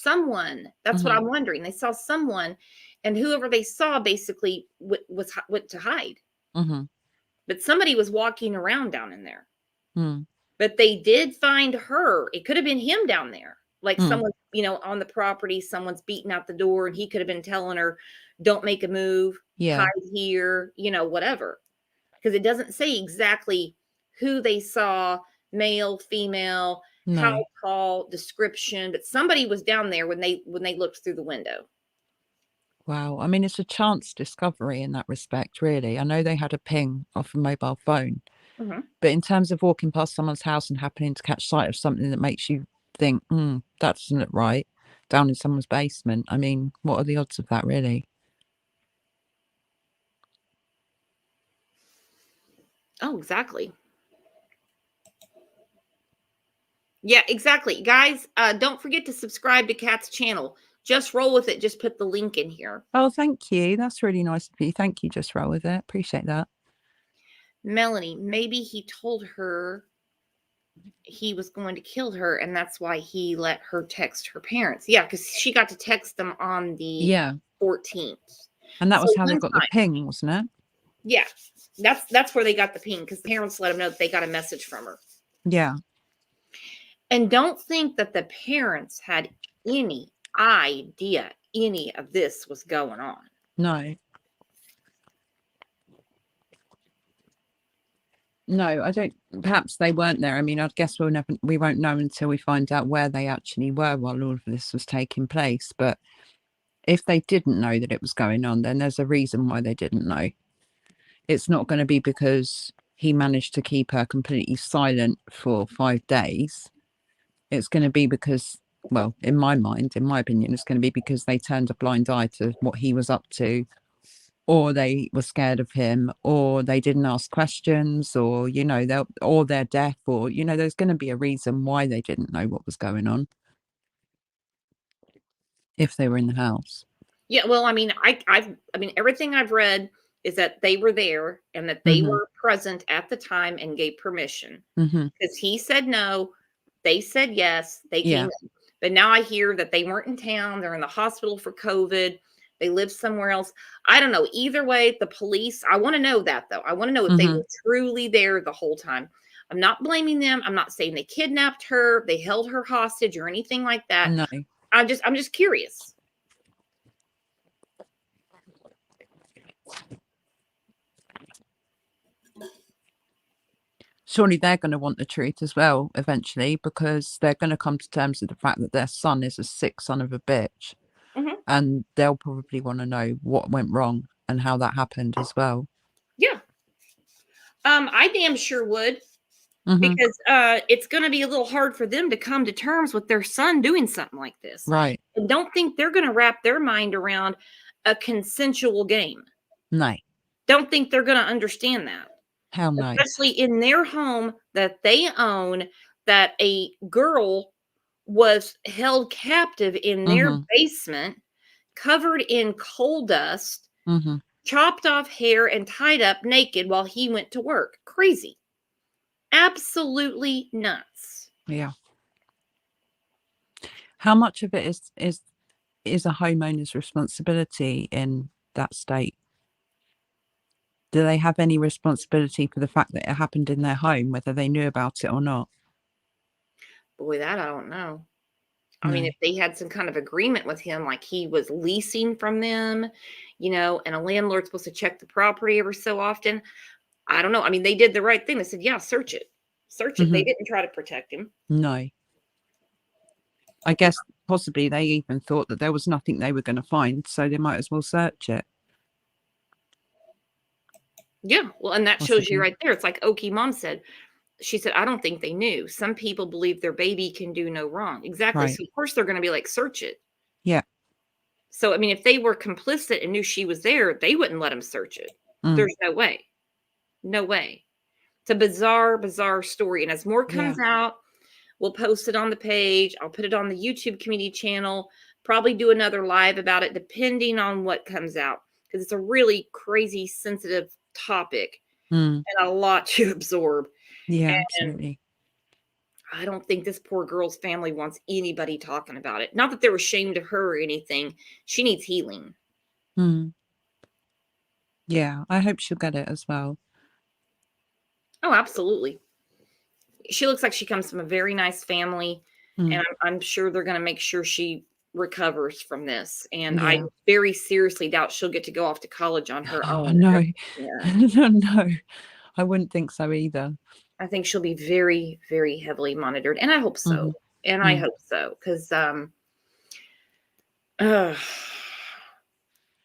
Someone. That's what I'm wondering. They saw someone, and whoever they saw basically went to hide. But somebody was walking around down in there. But they did find her. It could have been him down there. Like someone, on the property, someone's beating out the door, and he could have been telling her, don't make a move, hide here, whatever. Because it doesn't say exactly who they saw, male, female, how tall, description, but somebody was down there when they looked through the window. Wow. I mean, it's a chance discovery in that respect, really. I know they had a ping off a mobile phone, but in terms of walking past someone's house and happening to catch sight of something that makes you think, that doesn't look right, down in someone's basement, I mean, what are the odds of that, really? Oh, exactly. Yeah, exactly. Guys, don't forget to subscribe to Kat's channel. Just roll with it. Just put the link in here. Oh, thank you. That's really nice of you. Thank you. Just roll with it. Appreciate that. Melanie, maybe he told her he was going to kill her, and that's why he let her text her parents. Yeah, because she got to text them on the 14th. And that was how they got the ping, wasn't it? Yeah, that's where they got the ping, because parents let them know that they got a message from her. Yeah. And don't think that the parents had any idea any of this was going on. No. No, I don't. Perhaps they weren't there. I mean, I guess we won't know until we find out where they actually were while all of this was taking place. But if they didn't know that it was going on, then there's a reason why they didn't know. It's not going to be because he managed to keep her completely silent for 5 days. It's going to be because, well, in my mind, in my opinion, it's going to be because they turned a blind eye to what he was up to, or they were scared of him, or they didn't ask questions, or, they're deaf, or, there's going to be a reason why they didn't know what was going on if they were in the house. Yeah, well, I mean, I mean, everything I've read is that they were there and that they were present at the time and gave permission. Because he said no, they said yes, they came in. But now I hear that they weren't in town. They're in the hospital for COVID. They live somewhere else. I don't know. Either way, the police, I want to know that, though. I want to know if they were truly there the whole time. I'm not blaming them. I'm not saying they kidnapped her, they held her hostage or anything like that. No. I'm just curious. Surely they're going to want the truth as well eventually, because they're going to come to terms with the fact that their son is a sick son of a bitch. And they'll probably want to know what went wrong and how that happened as well. Yeah. I damn sure would. Because it's going to be a little hard for them to come to terms with their son doing something like this. Right. And don't think they're going to wrap their mind around a consensual game. No. Don't think they're going to understand that. How nice. Especially in their home that they own, that a girl was held captive in their basement, covered in coal dust, chopped off hair and tied up naked while he went to work. Crazy. Absolutely nuts. Yeah. How much of it is a homeowner's responsibility in that state? Do they have any responsibility for the fact that it happened in their home, whether they knew about it or not? Boy, that I don't know. I mean, if they had some kind of agreement with him, like he was leasing from them, and a landlord's supposed to check the property every so often. I don't know. I mean, they did the right thing. They said, yeah, search it. Search it. They didn't try to protect him. No. I guess possibly they even thought that there was nothing they were going to find, so they might as well search it. Yeah. Well, and that shows you right there. It's like Okie mom said. She said, I don't think they knew. Some people believe their baby can do no wrong. Exactly. Right. So, of course, they're going to be like, search it. Yeah. So, I mean, if they were complicit and knew she was there, they wouldn't let them search it. There's no way. No way. It's a bizarre, bizarre story. And as more comes out, we'll post it on the page. I'll put it on the YouTube community channel, probably do another live about it, depending on what comes out. Because it's a really crazy, sensitive topic and a lot to absorb. Yeah, and absolutely. I don't think this poor girl's family wants anybody talking about it. Not that they're ashamed of her or anything. She needs healing. Yeah, I hope she'll get it as well. Oh, absolutely. She looks like she comes from a very nice family, and I'm sure they're going to make sure she recovers from this. And I very seriously doubt she'll get to go off to college on her own. No. Yeah. No, I wouldn't think so either. I think she'll be very, very heavily monitored, and I hope so. And I hope so, because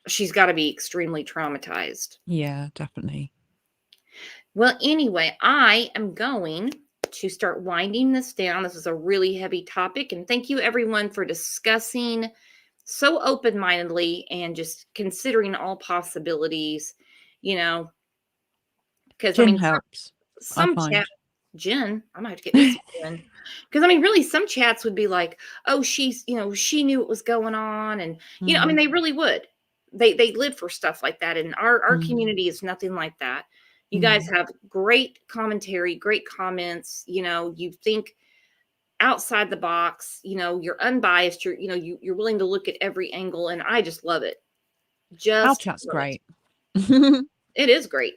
she's got to be extremely traumatized. Yeah, definitely. Well, anyway, I am going to start winding this down. This is a really heavy topic, and thank you everyone for discussing so open-mindedly and just considering all possibilities, because I mean, helps. some chat, Jen, I might have to get this one. Because I mean, really, some chats would be like, "Oh, she's, she knew what was going on," and I mean, they really would. They live for stuff like that, and our community is nothing like that. You guys have great commentary, great comments. You think outside the box. You're unbiased. You're willing to look at every angle, and I just love it. Our chat's great. It is great.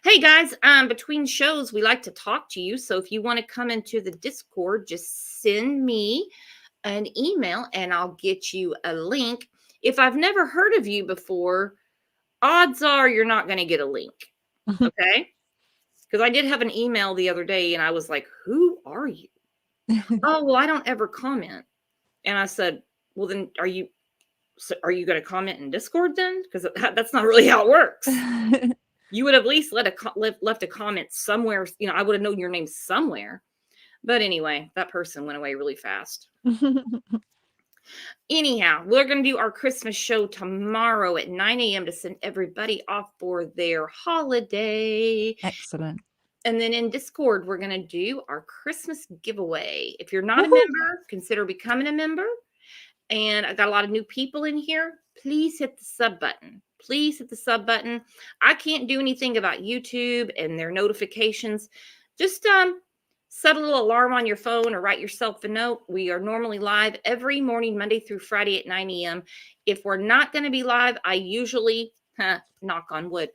Hey guys, between shows, we like to talk to you. So if you want to come into the Discord, just send me an email and I'll get you a link. If I've never heard of you before, odds are you're not going to get a link. Okay? Because I did have an email the other day and I was like, who are you? Oh, well, I don't ever comment. And I said, well, then are you going to comment in Discord then? Because that's not really how it works. You would have at least left a comment somewhere. I would have known your name somewhere. But anyway, that person went away really fast. Anyhow, we're going to do our Christmas show tomorrow at 9 a.m. to send everybody off for their holiday. Excellent. And then in Discord, we're going to do our Christmas giveaway. If you're not a member, consider becoming a member. And I got a lot of new people in here. please hit the sub button. Please hit the sub button. I can't do anything about YouTube and their notifications. Just set a little alarm on your phone or write yourself a note. We are normally live every morning, Monday through Friday at 9 a.m. If we're not going to be live, I usually, knock on wood,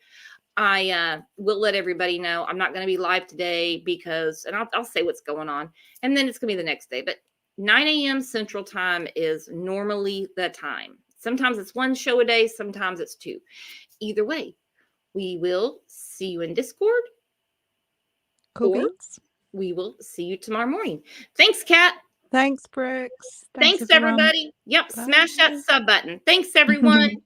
I will let everybody know I'm not going to be live today because, and I'll say what's going on, and then it's going to be the next day. But 9 a.m. Central Time is normally the time. Sometimes it's one show a day, sometimes it's two. Either way, we will see you in Discord. Cool or beans. we will see you tomorrow morning. Thanks, Kat. Thanks, Brooks. Thanks everyone. everybody. Yep, Bye. smash that sub button. Thanks, everyone.